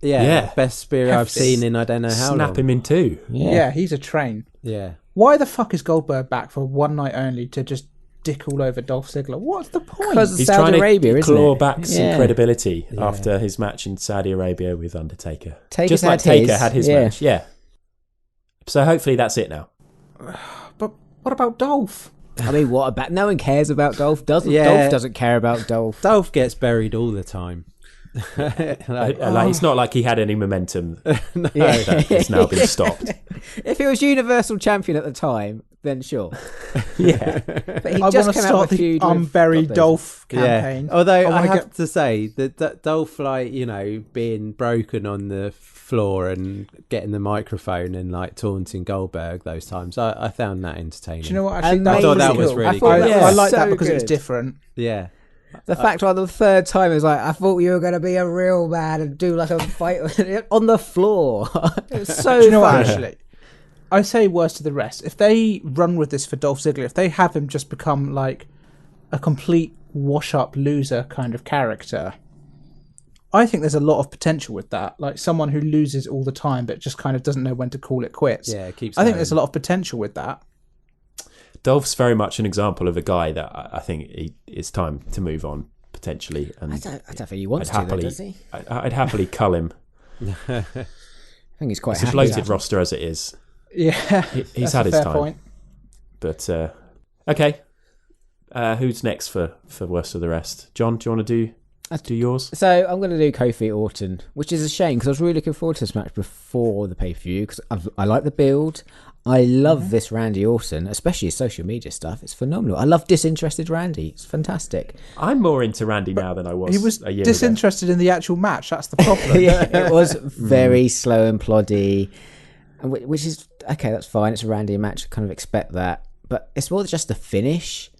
Yeah. best spear I've Hefty. seen in I don't know how Snap long. him in two. Yeah, he's a train. Yeah. Why the fuck is Goldberg back for one night only to just dick all over Dolph Ziggler? What's the point? Because He's Saudi trying Arabia, to isn't claw it? back some Yeah. credibility after his match in Saudi Arabia with Undertaker. Taker's Just like had Taker his, had his yeah. match. Yeah. So hopefully that's it now. But what about Dolph? I mean, what about? No one cares about Dolph. Yeah. Dolph doesn't care about Dolph. Dolph gets buried all the time. It's not like he had any momentum Yeah. that has now been stopped. If he was Universal Champion at the time, then sure. Yeah. But he I just want to came out start with a the feud with Unbury God knows. Dolph campaign. Although I wanna have to say that Dolph, like, being broken on the floor and getting the microphone and like taunting Goldberg those times, I found that entertaining. Do you know what? Actually, I thought that was cool. really I thought good. that I was like so that because it was good. different. Yeah. The fact on the third time is like, I thought you were going to be a real man and do like a fight on the floor. It was so Do you know what? fun. Actually, I say worst of the rest. If they run with this for Dolph Ziggler, if they have him just become like a complete wash-up loser kind of character, I think there's a lot of potential with that. Like someone who loses all the time but just kind of doesn't know when to call it quits. Yeah, it keeps I think going. there's a lot of potential with that. Dolph's very much an example of a guy that I think it's time to move on, potentially. And I don't think he wants I'd to, though, happily, does he? I'd happily cull him. I think he's quite It's a happy. bloated roster as it is. Yeah, He's that's had a his fair time. point. But, okay. Who's next for worst of the rest? John, do you want to do yours? So I'm going to do Kofi Orton, which is a shame because I was really looking forward to this match before the pay-per-view because I like the build. I love this Randy Orton, especially his social media stuff. It's phenomenal. I love disinterested Randy. It's fantastic. I'm more into Randy now than I was He was a year disinterested in the actual match. That's the problem. Yeah, it was very slow and ploddy, which is okay. That's fine. It's a Randy match. I kind of expect that, but it's more just the finish,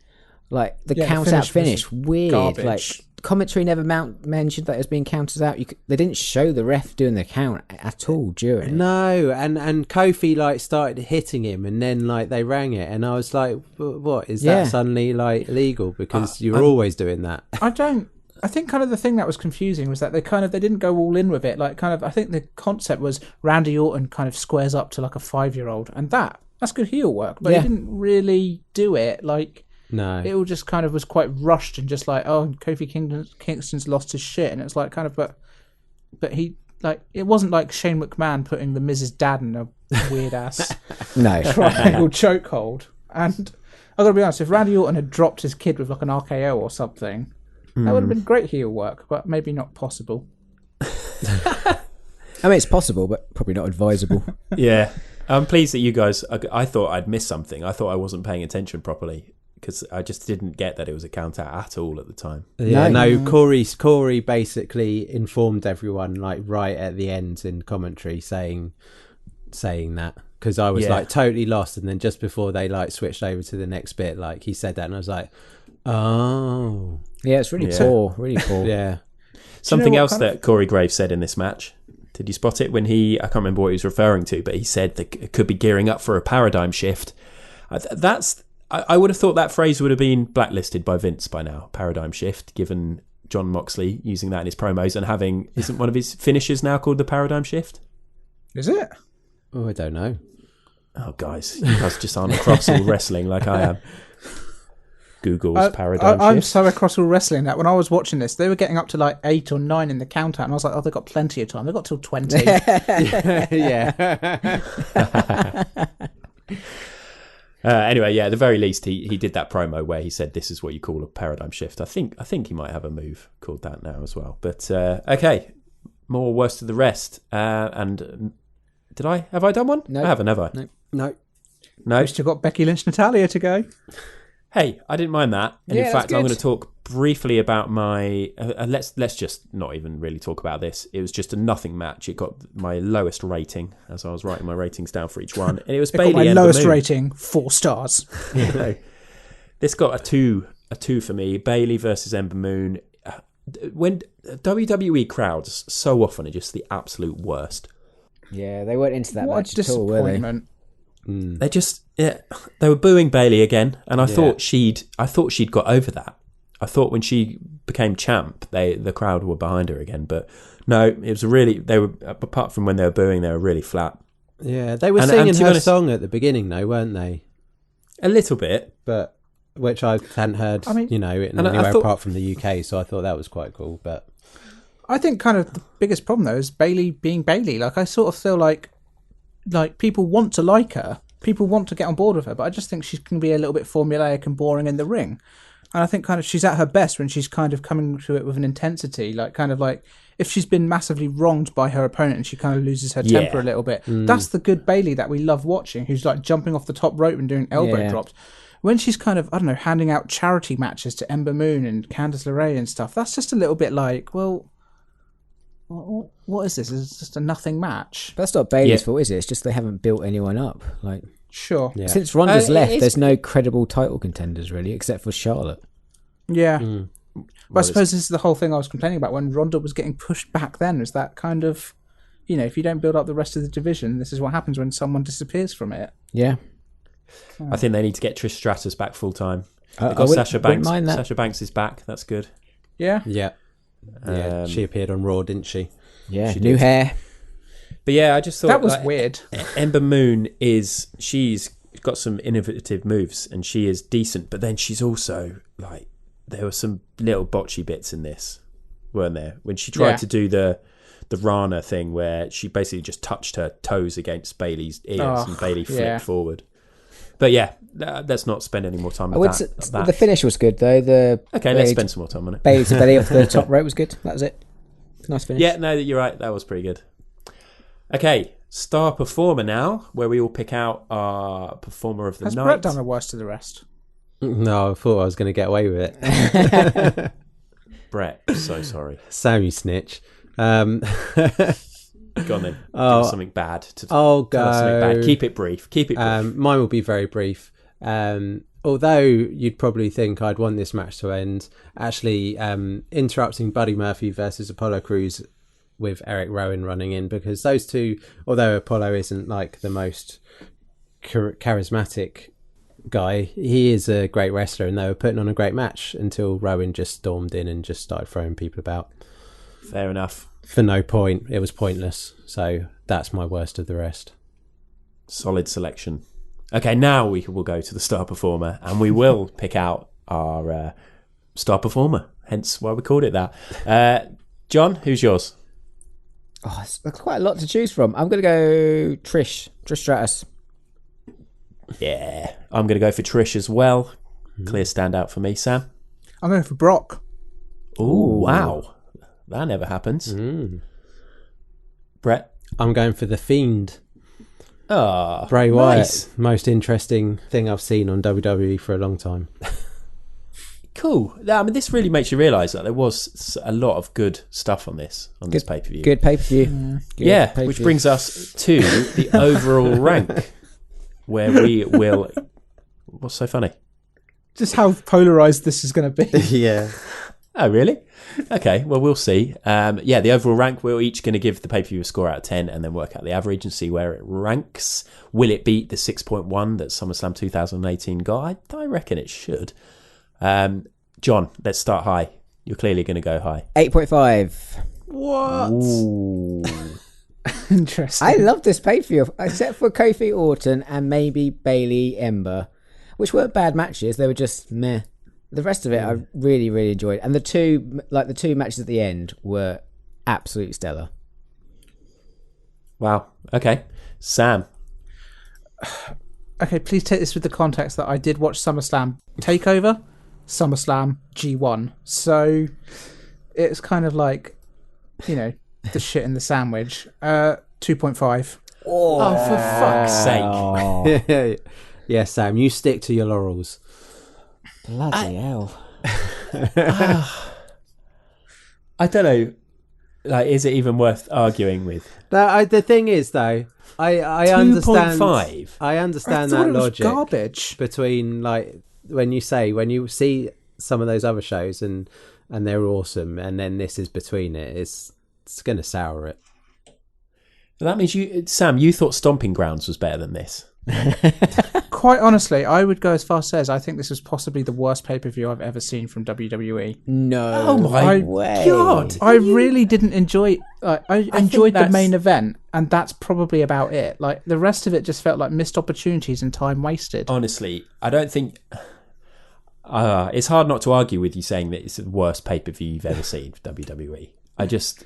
like the Yeah, the count out finish was finish. Weird. garbage. Like commentary never mentioned that it was being counted out. They didn't show the ref doing the count at all during it. No, and Kofi like started hitting him, and then like they rang it, and I was like, "What is Yeah. that suddenly like illegal? Because you're always doing that." I think kind of the thing that was confusing was that they didn't go all in with it. Like kind of, I think the concept was Randy Orton kind of squares up to like a 5-year-old, and that's good heel work, but Yeah. he didn't really do it. Like No, it all just kind of was quite rushed and just like, oh, Kofi Kingston's lost his shit, and it's like kind of, but he like it wasn't like Shane McMahon putting the Miz's dad in a weird ass No. triangle chokehold. And I gotta be honest, if Randy Orton had dropped his kid with like an RKO or something, that would have been great heel work, but maybe not possible. I mean, it's possible, but probably not advisable. Yeah. I'm pleased that you guys... I thought I'd missed something. I thought I wasn't paying attention properly because I just didn't get that it was a count out at all at the time. yeah, No. no. Corey basically informed everyone like right at the end in commentary saying that. because I was Yeah. like totally lost, and then just before they like switched over to the next bit, like he said that, and I was like, oh, Yeah, it's really poor, really poor. yeah. Something what else kind that Corey Graves said in this match. Did you spot it when I can't remember what he was referring to, but he said that it could be gearing up for a paradigm shift. I would have thought that phrase would have been blacklisted by Vince by now, paradigm shift, given John Moxley using that in his promos and isn't one of his finishes now called the paradigm shift? Is it? Oh, I don't know. Oh, guys, you guys just aren't across all wrestling like I am. Google's paradigm I'm shift. so across all wrestling that when I was watching this, they were getting up to like 8 or 9 in the count out, and I was like, oh, they've got plenty of time. They've got till 20. Yeah. Anyway, yeah, at the very least, he did that promo where he said this is what you call a paradigm shift. I think he might have a move called that now as well. But okay, more worst of the rest. And have I done one? No. I haven't, have I? No. No. We've still got Becky Lynch, Natalia to go. Hey, I didn't mind that. And Yeah, in that's fact, I'm good. going to talk briefly about my... let's just not even really talk about this. It was just a nothing match. It got my lowest rating as I was writing my ratings down for each one. And it was It got Bayley my Ember lowest Moon. rating, 4 stars. This got a two for me. Bayley versus Ember Moon. When WWE crowds so often are just the absolute worst. Yeah, they weren't into that What match a at all, were they? disappointment. They just they were booing Bayley again, and I thought she'd got over that. I thought when she became champ, the crowd were behind her again. But no, it was they were, apart from when they were booing, they were really flat. Yeah, they were And singing to be her honest- song at the beginning, though, weren't they? A little bit. But which I hadn't heard, I mean- anywhere thought- apart from the UK. So I thought that was quite cool. But I think kind of the biggest problem though is Bayley being Bayley. Like I sort of feel like people want to like her, people want to get on board with her, but I just think she can be a little bit formulaic and boring in the ring. And I think kind of she's at her best when she's kind of coming to it with an intensity, like kind of like if she's been massively wronged by her opponent and she kind of loses her temper a little bit. That's the good Bayley that we love watching, who's like jumping off the top rope and doing elbow drops. When she's kind of, I don't know, handing out charity matches to Ember Moon and Candice LeRae and stuff, that's just a little bit like, well, what is this? It's just a nothing match. But that's not Bayley's fault, is it? It's just they haven't built anyone up. Like Sure. yeah, since Ronda's left, it's- there's no credible title contenders really, except for Charlotte. Yeah. But I suppose this is the whole thing I was complaining about when Ronda was getting pushed back then, is that kind of, if you don't build up the rest of the division, this is what happens when someone disappears from it. Yeah, I think they need to get Trish Stratus back full time. I They got wouldn't- Sasha wouldn't Banks. mind that. Sasha Banks is back. That's good. Yeah. yeah. She appeared on Raw, didn't she? yeah, She new did. hair. But yeah, I just thought That was weird. Ember Moon she's got some innovative moves and she is decent, but then she's also like, there were some little botchy bits in this, weren't there? When she tried to do the Rana thing where she basically just touched her toes against Bayley's ears and Bayley flipped forward. But yeah, let's not spend any more time with that. The finish was good though. Okay, let's spend some more time on it. Bayley to belly off the top rope was good. That was it. Nice finish. Yeah, no, you're right. That was pretty good. Okay, star performer now, where we all pick out our performer of the Has night. Brett done the worst of the rest? No, I thought I was going to get away with it. Brett, so sorry. Sammy Snitch. Go on then. Give us something bad to I'll tell us something go. bad. Keep it brief. Mine will be very brief. Although you'd probably think I'd want this match to end, actually interrupting Buddy Murphy versus Apollo Crews with Eric Rowan running in, because those two, although Apollo isn't like the most charismatic guy, he is a great wrestler, and they were putting on a great match until Rowan just stormed in and just started throwing people about. Fair enough. For no point. It was pointless. So that's my worst of the rest. Solid selection. Okay, now we will go to the star performer, and we will pick out our star performer. Hence why we called it that. John, who's yours? Oh, there's quite a lot to choose from. I'm going to go Trish Stratus. Yeah, I'm going to go for Trish as well. Clear standout for me, Sam. I'm going for Brock. Ooh, wow. That never happens. Brett? I'm going for the Fiend. Ah, Bray Wyatt. nice. Most interesting thing I've seen on WWE for a long time. Cool. I mean, this really makes you realise that there was a lot of good stuff on this pay-per-view. Good pay-per-view. Yeah, which brings us to the overall rank, where we will... What's so funny? Just how polarised this is going to be. Yeah. Oh, really? Okay, well, we'll see. The overall rank, we're each going to give the pay-per-view a score out of 10 and then work out the average and see where it ranks. Will it beat the 6.1 that SummerSlam 2018 got? I reckon it should. John, let's start high. You're clearly going to go high. 8.5. What? Ooh. Interesting. I love this pay-per-view, except for Kofi Orton and maybe Bailey Ember, which weren't bad matches. They were just meh. The rest of it, I really, really enjoyed. And the two matches at the end were absolutely stellar. Wow. Okay. Sam. Okay, please take this with the context that I did watch SummerSlam TakeOver, SummerSlam G1. So it's kind of like, the shit in the sandwich. 2.5. Oh, for fuck's sake. Yeah, Sam, you stick to your laurels. Bloody hell. I don't know. Like, is it even worth arguing with? The thing is, though, I understand. 2.5. I understand I thought that it was logic. garbage. Between when you see some of those other shows and they're awesome, and then this is between it, it's going to sour it. That means Sam, you thought Stomping Grounds was better than this. Quite honestly, I would go as far as I think this was possibly the worst pay-per-view I've ever seen from WWE. No. Oh my way. God. I really didn't enjoy. I enjoyed the that's- main event, and that's probably about it. Like the rest of it just felt like missed opportunities and time wasted. Honestly, I don't think... it's hard not to argue with you saying that it's the worst pay-per-view you've ever seen for WWE. I just...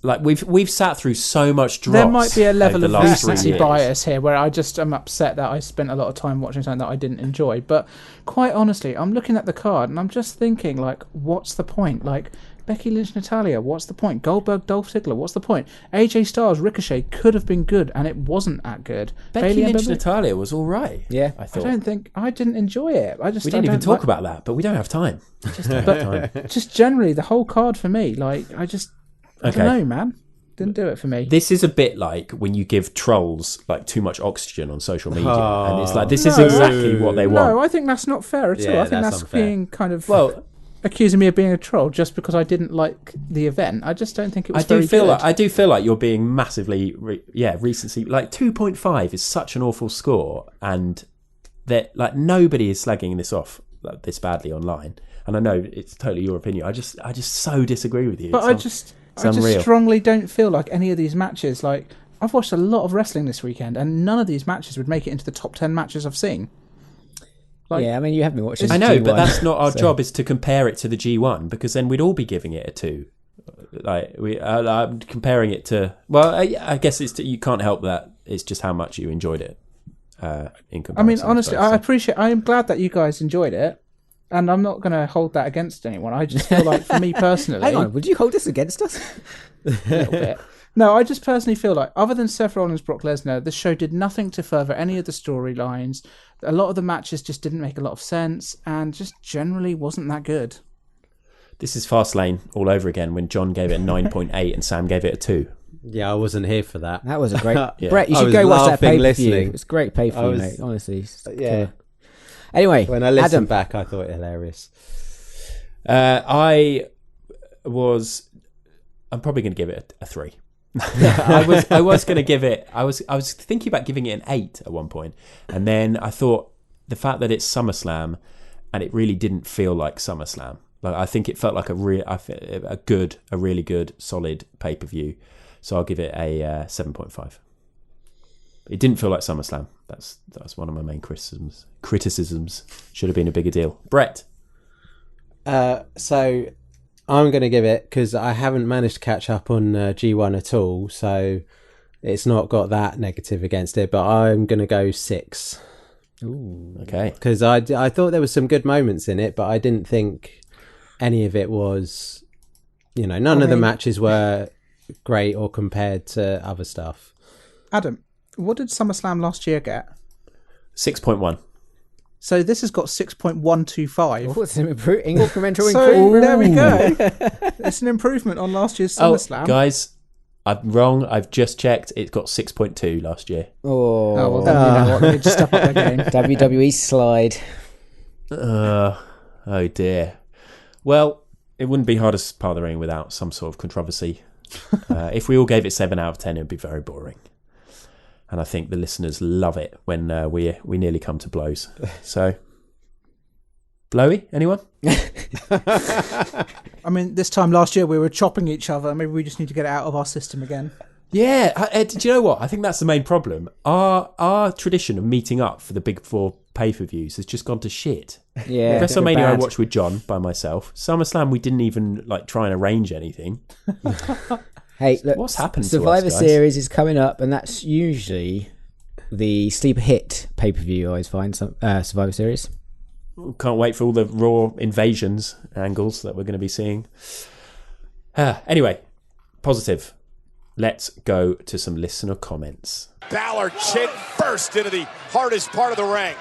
Like, we've sat through so much dross. There might be a level over of the last 3 recency years. bias here where I just am upset that I spent a lot of time watching something that I didn't enjoy. But quite honestly, I'm looking at the card and I'm just thinking, like, what's the point? Like, Becky Lynch, Natalia, what's the point? Goldberg, Dolph Ziggler, what's the point? AJ Styles, Ricochet could have been good and it wasn't that good. Becky Lynch, Ember- Natalia was all right. Yeah. I thought. I didn't enjoy it. We didn't even talk about that, but we don't have time. Just generally, the whole card for me, like, I don't know, man. Didn't do it for me. This is a bit like when you give trolls like too much oxygen on social media, and it's like this is exactly what they want. No, I think that's not fair at all. Yeah, I think that's that's unfair. being kind of Well, accusing me of being a troll just because I didn't like the event. I just don't think it was I do feel good. like you're being massively recency. Like 2.5 is such an awful score, and that like nobody is slagging this off like, this badly online. And I know it's totally your opinion. I just so disagree with you. But I just unreal. strongly don't feel like any of these matches. Like I've watched a lot of wrestling this weekend, and none of these matches would make it into the top 10 matches I've seen. Like, yeah, I mean, you have been watching. I know, G1, but that's not our so- job. Is to compare it to the G1 because then we'd all be giving it a 2. Like I'm comparing it to. Well, I guess you can't help that. It's just how much you enjoyed it. In comparison, I mean, honestly, I I am glad that you guys enjoyed it, and I'm not going to hold that against anyone. I just feel like, for me personally, Hang on, would you hold this against us? a little bit. No, I just personally feel like, other than Seth Rollins, Brock Lesnar, the show did nothing to further any of the storylines. A lot of the matches just didn't make a lot of sense, and just generally wasn't that good. This is Fastlane all over again when John gave it a 9.8 and Sam gave it a 2. Yeah, I wasn't here for that. That was a great... Yeah. Brett, you I should was go watch that laughing, pay-per-view. listening. It's a great pay-per-view, was- mate. Honestly. It's Yeah. killer. Anyway, When I listened Adam. back, I thought it hilarious. I'm probably going to give it a 3. I was going to give it. I was thinking about giving it an 8 at one point, and then I thought the fact that it's SummerSlam, and it really didn't feel like SummerSlam. Like I think it felt like a really good, solid pay-per-view. So I'll give it a 7.5. It didn't feel like SummerSlam. That's one of my main criticisms. Should have been a bigger deal. Brett. So I'm going to give it, because I haven't managed to catch up on G1 at all, so it's not got that negative against it, but I'm going to go 6. Ooh. Okay. Because I thought there was some good moments in it, but I didn't think any of it was, none of the matches were great or compared to other stuff. Adam, what did SummerSlam last year get? 6.1. So this has got 6.125. Oh, it's an incremental So improvement. there we go. It's an improvement on last year's SummerSlam. Guys, I'm wrong. I've just checked. It got 6.2 last year. Oh, well, then you know what? They need to step up their game. WWE slide. Oh dear. Well, it wouldn't be hardest part of the ring without some sort of controversy. If we all gave it 7 out of 10, it would be very boring. And I think the listeners love it when we nearly come to blows. So, blowy? Anyone? I mean, this time last year we were chopping each other. Maybe we just need to get it out of our system again. Yeah. Do you know what? I think that's the main problem. Our tradition of meeting up for the big 4 pay-per-views has just gone to shit. Yeah. WrestleMania I watched with John by myself. SummerSlam we didn't even try and arrange anything. Hey, look, What's happened to Survivor us, guys? Series is coming up, and that's usually the sleeper hit pay-per-view. I always find Survivor Series. Can't wait for all the Raw invasions angles that we're going to be seeing. Anyway, positive. Let's go to some listener comments. Balor chin first into the hardest part of the ring.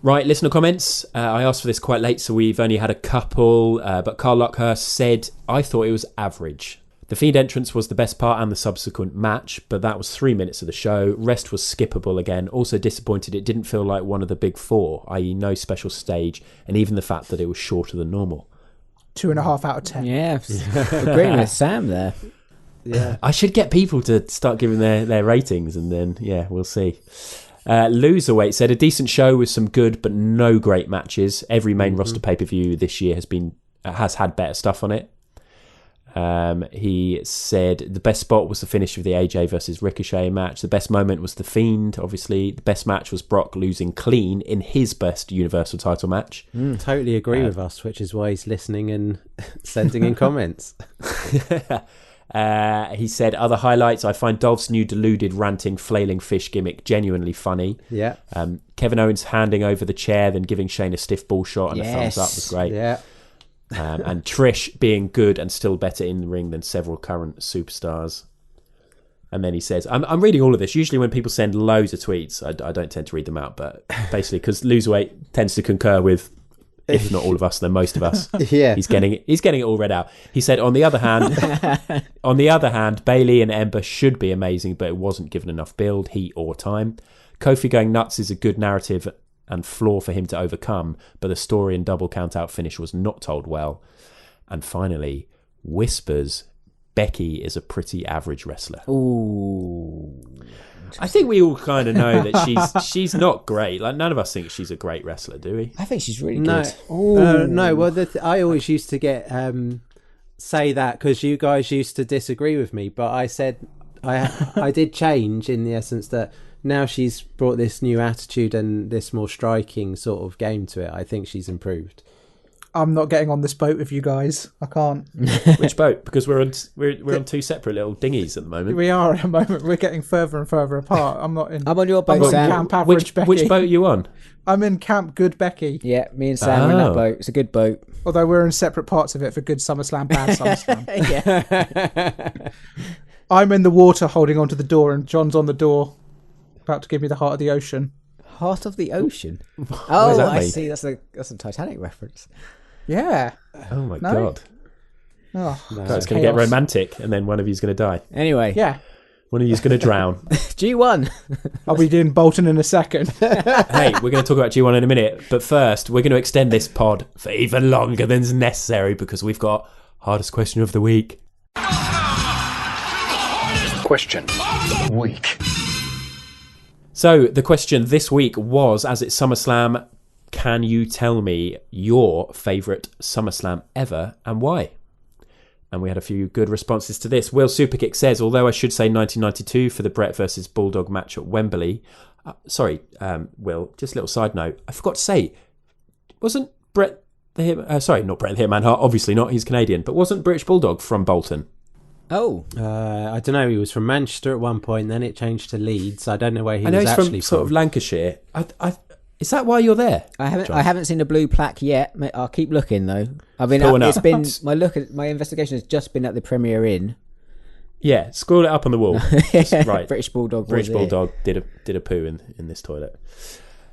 Right, listener comments. I asked for this quite late, so we've only had a couple. But Carl Luckhurst said, I thought it was average. The Fiend entrance was the best part and the subsequent match, but that was 3 minutes of the show. Rest was skippable again. Also disappointed it didn't feel like one of the big 4, i.e. no special stage, and even the fact that it was shorter than normal. 2.5 out of 10. Yeah, agreeing with Sam there. Yeah. I should get people to start giving their ratings, and then, yeah, we'll see. Loserweight said, a decent show with some good but no great matches. Every main roster pay-per-view this year has had better stuff on it. He said the best spot was the finish of the AJ versus Ricochet match. The best moment was the Fiend, obviously. The best match was Brock losing clean in his best Universal title match. Totally agree with us, which is why he's listening and sending in comments. He said, other highlights, I find Dolph's new deluded, ranting, flailing fish gimmick genuinely funny. Yeah. Kevin Owens handing over the chair, then giving Shane a stiff ball shot and a thumbs up was great. Yeah. And Trish being good and still better in the ring than several current superstars. And then he says, I'm reading all of this. Usually when people send loads of tweets, I don't tend to read them out, but basically because Loserweight tends to concur with, if not all of us, then most of us. Yeah. He's getting it all read out. He said, on the other hand, Bayley and Ember should be amazing, but it wasn't given enough build, heat or time. Kofi going nuts is a good narrative and flaw for him to overcome, but the story and double count-out finish was not told well. And finally, whispers, Becky is a pretty average wrestler. Ooh. I think we all kind of know that she's not great. Like, none of us think she's a great wrestler, do we? I think she's really No, good. no. Well, I always used to get say that because you guys used to disagree with me, but I said I did change in the essence that now she's brought this new attitude and this more striking sort of game to it. I think she's improved. I'm not getting on this boat with you guys. I can't. Which boat? Because we're on 2 separate little dinghies at the moment. We are at the moment. We're getting further and further apart. I'm not in. I'm on your boat, I'm not in Sam. camp average Becky. Which boat are you on? I'm in camp good Becky. Yeah, me and Sam are in that boat. It's a good boat. Although we're in separate parts of it for good SummerSlam, bad SummerSlam. Yeah. I'm in the water holding onto the door, and John's on the door, about to give me the heart of the ocean. Heart of the Ocean. does Oh, that I mean? see. That's a Titanic reference. Yeah. Oh my No? god! Oh, It's going to get romantic, and then one of you's going to die. Anyway, yeah. One of you's going to drown. G1. I'll be doing Bolton in a second. Hey, we're going to talk about G1 in a minute, but first we're going to extend this pod for even longer than's necessary because we've got hardest question of the week. Question week. So the question this week was, as it's SummerSlam, can you tell me your favourite SummerSlam ever and why? And we had a few good responses to this. Will Superkick says, although I should say 1992 for the Brett versus Bulldog match at Wembley. Will, just a little side note. I forgot to say, wasn't Brett the not Brett the Hitman Hart, obviously not, he's Canadian, but wasn't British Bulldog from Bolton? Oh. I don't know. He was from Manchester at one point, then it changed to Leeds. I don't know where he I know was he's actually from sort of Lancashire. Is that why you're there? I John? haven't seen a blue plaque yet. I'll keep looking though. I mean, Going it's up. been my investigation has just been at the Premier Inn. Yeah, scroll it up on the wall. Right. British Bulldog. British was here. Bulldog did a poo in this toilet.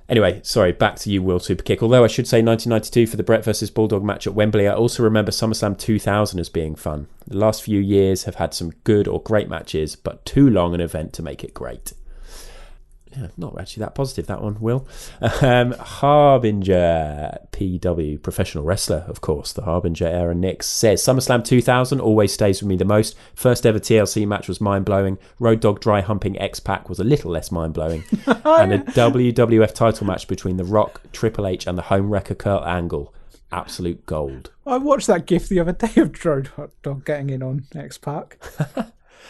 Anyway, sorry, back to you, Will Superkick. Although I should say 1992 for the Brett versus Bulldog match at Wembley, I also remember SummerSlam 2000 as being fun. The last few years have had some good or great matches, but too long an event to make it great. Yeah, not actually that positive, that one, Will. Harbinger PW, professional wrestler, of course, the Harbinger era Nix, says SummerSlam 2000 always stays with me the most. First ever TLC match was mind-blowing. Road Dogg dry humping X-Pac was a little less mind-blowing. And a WWF title match between The Rock, Triple H and the home wrecker Kurt Angle. Absolute gold. I watched that gif the other day of Road Dogg getting in on X-Pac.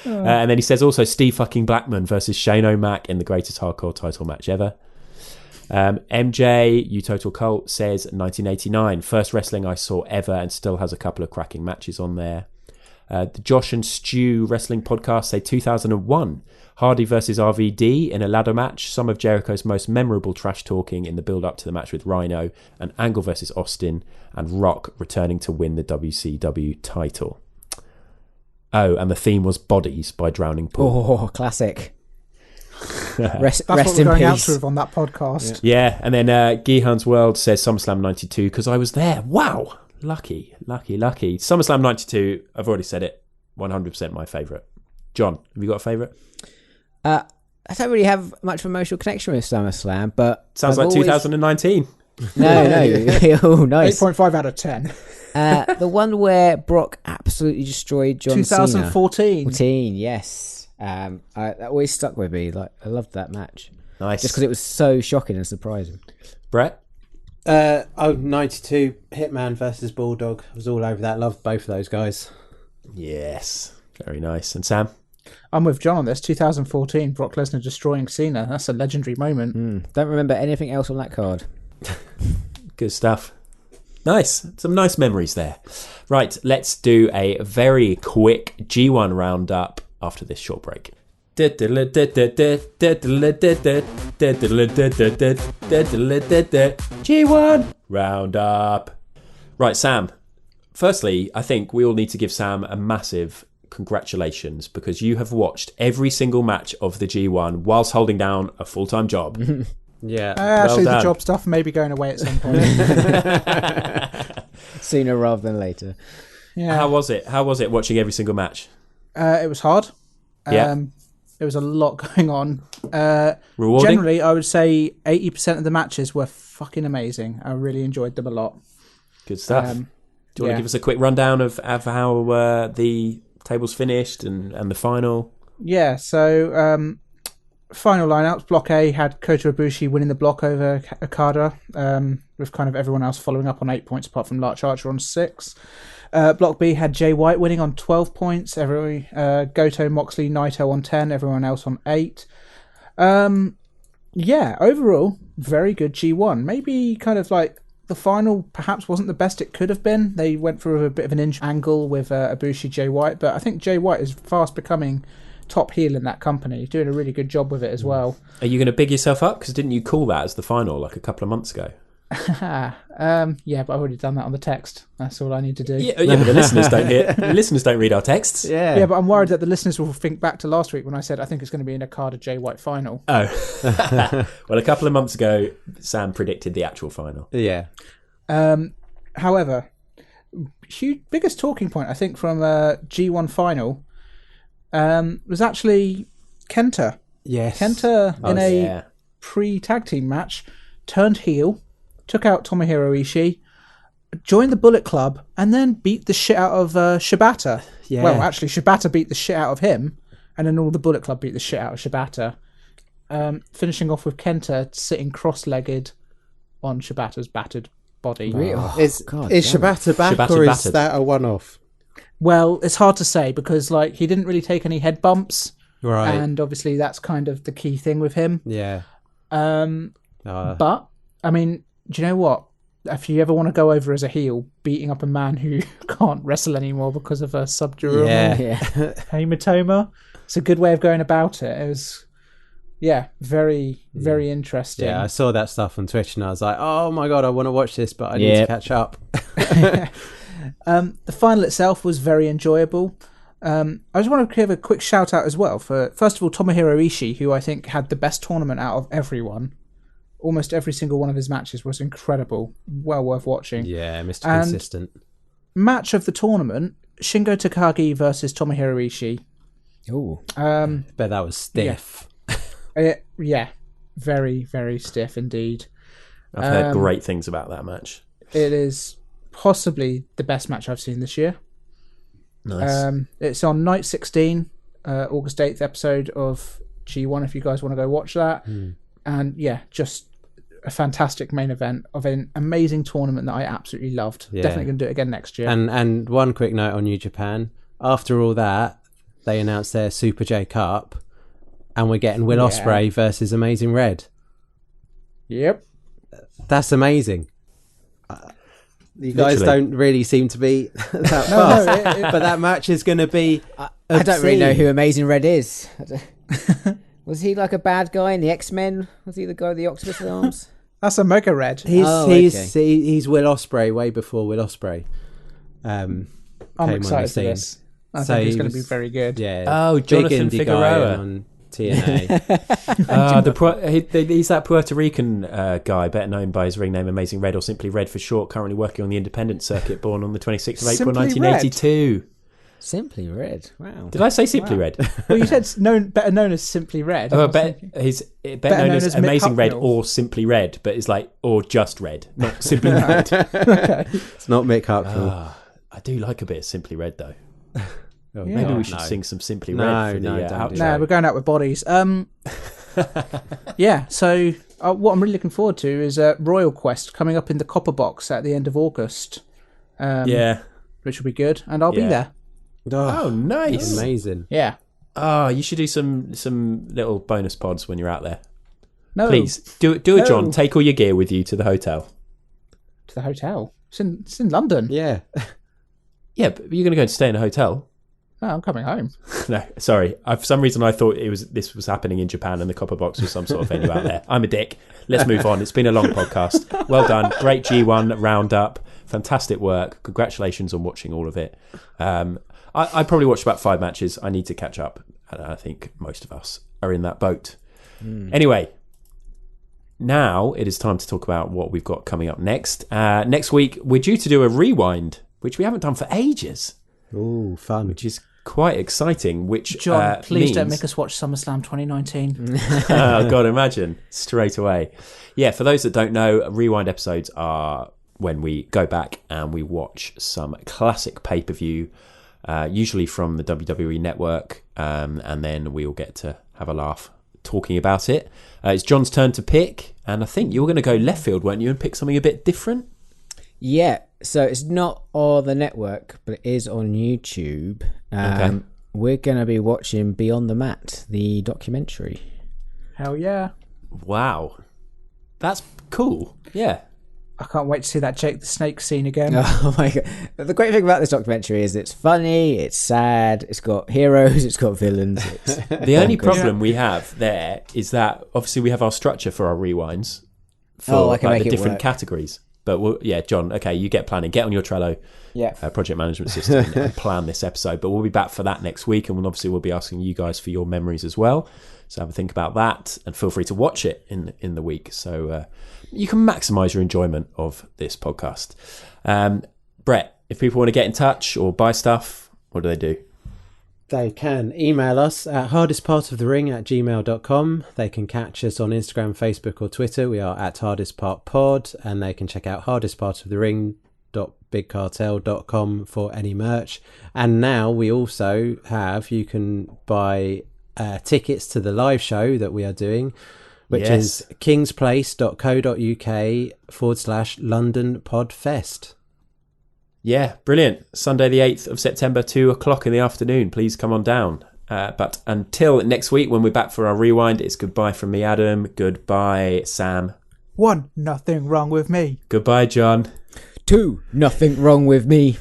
And then he says also Steve fucking Blackman versus Shane O'Mac in the greatest hardcore title match ever. MJ, You Total Cult, says 1989. First wrestling I saw ever and still has a couple of cracking matches on there. The Josh and Stu wrestling podcast say 2001. Hardy versus RVD in a ladder match. Some of Jericho's most memorable trash talking in the build up to the match with Rhino. And Angle versus Austin. And Rock returning to win the WCW title. Oh, and the theme was Bodies by Drowning Pool. Oh, classic. That's rest what we're in going out peace. with on that podcast. Yeah, and then Gihan's World says SummerSlam 92 because I was there. Wow. Lucky. SummerSlam 92, I've already said it, 100% my favourite. John, have you got a favourite? I don't really have much of an emotional connection with SummerSlam, but... Sounds like 2019. No. Oh, nice. 8.5 out of 10. The one where Brock absolutely destroyed John 2014. 14, yes. That always stuck with me. Like, I loved that match. Nice. Just because it was so shocking and surprising. Brett? 92 Hitman versus Bulldog. I was all over that. Loved both of those guys. Yes. Very nice. And Sam? I'm with John on this. 2014, Brock Lesnar destroying Cena. That's a legendary moment. Don't remember anything else on that card. Good stuff. Nice. Some nice memories there. Right, let's do a very quick G1 roundup after this short break. G1 roundup. Right, Sam. Firstly, I think we all need to give Sam a massive congratulations because you have watched every single match of the G1 whilst holding down a full-time job. Yeah. Actually, done. the job stuff may be going away at some point. Sooner rather than later. Yeah. How was it watching every single match? It was hard. Yeah. There was a lot going on. Rewarding? Generally, I would say 80% of the matches were fucking amazing. I really enjoyed them a lot. Good stuff. Do you want to give us a quick rundown of how the tables finished and the final? Yeah, so final lineups. Block A had Kota Ibushi winning the block over Okada, with kind of everyone else following up on 8 points apart from Larch Archer on 6. Block B had Jay White winning on 12 points. Goto, Moxley, Naito on 10. Everyone else on 8. Overall, very good G1. Maybe kind of like the final perhaps wasn't the best it could have been. They went through a bit of an injury angle with Ibushi, Jay White, but I think Jay White is fast becoming top heel in that company. He's doing a really good job with it as well. Are you going to big yourself up? Because didn't you call that as the final like a couple of months ago? But I've already done that on the text. That's all I need to do. Yeah, but the listeners don't hear. The listeners don't read our texts. Yeah, but I'm worried that the listeners will think back to last week when I said I think it's going to be an Okada Jay White final. Oh, well, a couple of months ago, Sam predicted the actual final. Yeah. However, biggest talking point I think from G1 final was actually Kenta. Yes. Kenta in a pre-tag team match turned heel, took out Tomohiro Ishii, joined the Bullet Club, and then beat the shit out of Shibata. Yeah. Well, actually, Shibata beat the shit out of him, and then all the Bullet Club beat the shit out of Shibata. Finishing off with Kenta sitting cross-legged on Shibata's battered body. Is Shibata back or is that a one-off? Well, it's hard to say because he didn't really take any head bumps. Right. And obviously that's kind of the key thing with him. Yeah. But, I mean, do you know what? If you ever want to go over as a heel, beating up a man who can't wrestle anymore because of a subdural hematoma, it's a good way of going about it. It was, very, very interesting. Yeah, I saw that stuff on Twitch and I was like, oh my God, I want to watch this, but I need to catch up. The final itself was very enjoyable. I just want to give a quick shout out as well for, first of all, Tomohiro Ishii, who I think had the best tournament out of everyone. almost every single one of his matches was incredible, well worth watching. Yeah, Mr. And Consistent. match of the tournament, Shingo Takagi versus Tomohiro Ishii. Ooh. Bet that was stiff. Yeah, very, very stiff indeed. I've heard great things about that match. It is possibly the best match I've seen this year. Nice. It's on night 16, August 8th episode of G1 if you guys want to go watch that. And yeah, just a fantastic main event of an amazing tournament that I absolutely loved. Yeah. Definitely going to do it again next year. And one quick note on New Japan. After all that, they announced their Super J Cup, and we're getting Will Ospreay versus Amazing Red. Yep. That's amazing. You guys Literally. don't really seem to be that fast, but that match is going to be. I don't really know obscene. who Amazing Red is. Was he like a bad guy in the X-Men? Was he the guy with the octopus arms? That's Omega Red. He's Will Ospreay way before Will Ospreay. I'm came on excited the for scene. this. I So think it's he going to be was- very good. Yeah. Oh, big Jonathan indie Figueroa. guy on TNA. He's that Puerto Rican guy, better known by his ring name Amazing Red or Simply Red for short, currently working on the independent circuit, born on the 26th of April Simply 1982. Simply Red. Wow. Did I say Simply Red? Well, you said better known as Simply Red. I Oh, was thinking- he's better known as Mick Amazing Red Hucknall. or Simply Red, but it's like, or just Red, not Simply Red. It's not Mick Hucknall. I do like a bit of Simply Red, though. Oh, Maybe God, we should no. sing some Simply No, Red for the no, don't do outro. No, we're going out with bodies. Yeah, so what I'm really looking forward to is Royal Quest coming up in the Copper Box at the end of August, Yeah. which will be good, and I'll be Yeah. there. Oh, nice. Amazing. Yeah. Oh, you should do some little bonus pods when you're out there. No, Please, do a No. John. Take all your gear with you to the hotel. to the hotel. It's in London. Yeah. Yeah, but you're going to go and stay in a hotel. Oh, I'm coming home. No, sorry. For some reason, I thought this was happening in Japan and the Copper Box was some sort of venue out there. I'm a dick. Let's move on. It's been a long podcast. Well done. Great G1 roundup. Fantastic work. Congratulations on watching all of it. I probably watched about 5 matches. I need to catch up. And I think most of us are in that boat. Anyway, now it is time to talk about what we've got coming up next. Next week, we're due to do a rewind, which we haven't done for ages, Ooh, fun. which is quite exciting. Which John, please don't means- make us watch SummerSlam 2019. Oh, God, imagine. Straight away. Yeah, for those that don't know, rewind episodes are when we go back and we watch some classic pay-per-view, usually from the WWE Network, and then we all get to have a laugh talking about it. It's John's turn to pick, and I think you were going to go left field, weren't you, and pick something a bit different? Yeah, so it's not on the network, but it is on YouTube. Okay. We're going to be watching Beyond the Mat, the documentary. Hell yeah. Wow. That's cool. Yeah. I can't wait to see that Jake the Snake scene again. Oh my god! The great thing about this documentary is it's funny, it's sad, it's got heroes, it's got villains. It's The only problem we have there is that obviously we have our structure for our rewinds for I can like, make the it different work. categories. But yeah, John, okay, you get planning. Get on your Trello project management system and plan this episode. But we'll be back for that next week, and we'll be asking you guys for your memories as well. So have a think about that, and feel free to watch it in the week, so you can maximise your enjoyment of this podcast. Brett, if people want to get in touch or buy stuff, what do they do? They can email us at hardestpartofthering@gmail.com. They can catch us on Instagram, Facebook or Twitter. We are at hardestpartpod, and they can check out hardestpartofthering.bigcartel.com for any merch. And now we also have, you can buy tickets to the live show that we are doing, which is kingsplace.co.uk/London Podfest. Yeah, brilliant. Sunday the 8th of September, 2:00 in the afternoon. Please come on down. But until next week when we're back for our rewind, it's goodbye from me, Adam. Goodbye, Sam. 1, nothing wrong with me. Goodbye, John. 2, nothing wrong with me.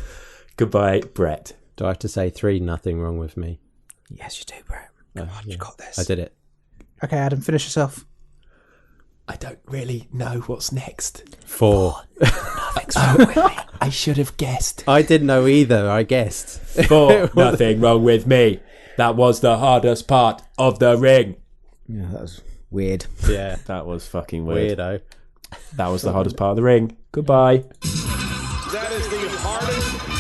Goodbye, Brett. Do I have to say 3? Nothing wrong with me. Yes, you do, Brett. Come on, you got this. I did it. Okay, Adam, finish yourself. I don't really know what's next. 4. I should have guessed. I didn't know either, I guessed. 4, nothing wrong with me. That was the hardest part of the ring. Yeah, that was weird. Yeah, That was fucking weird. weirdo. That was the hardest part of the ring. Goodbye. That is the hardest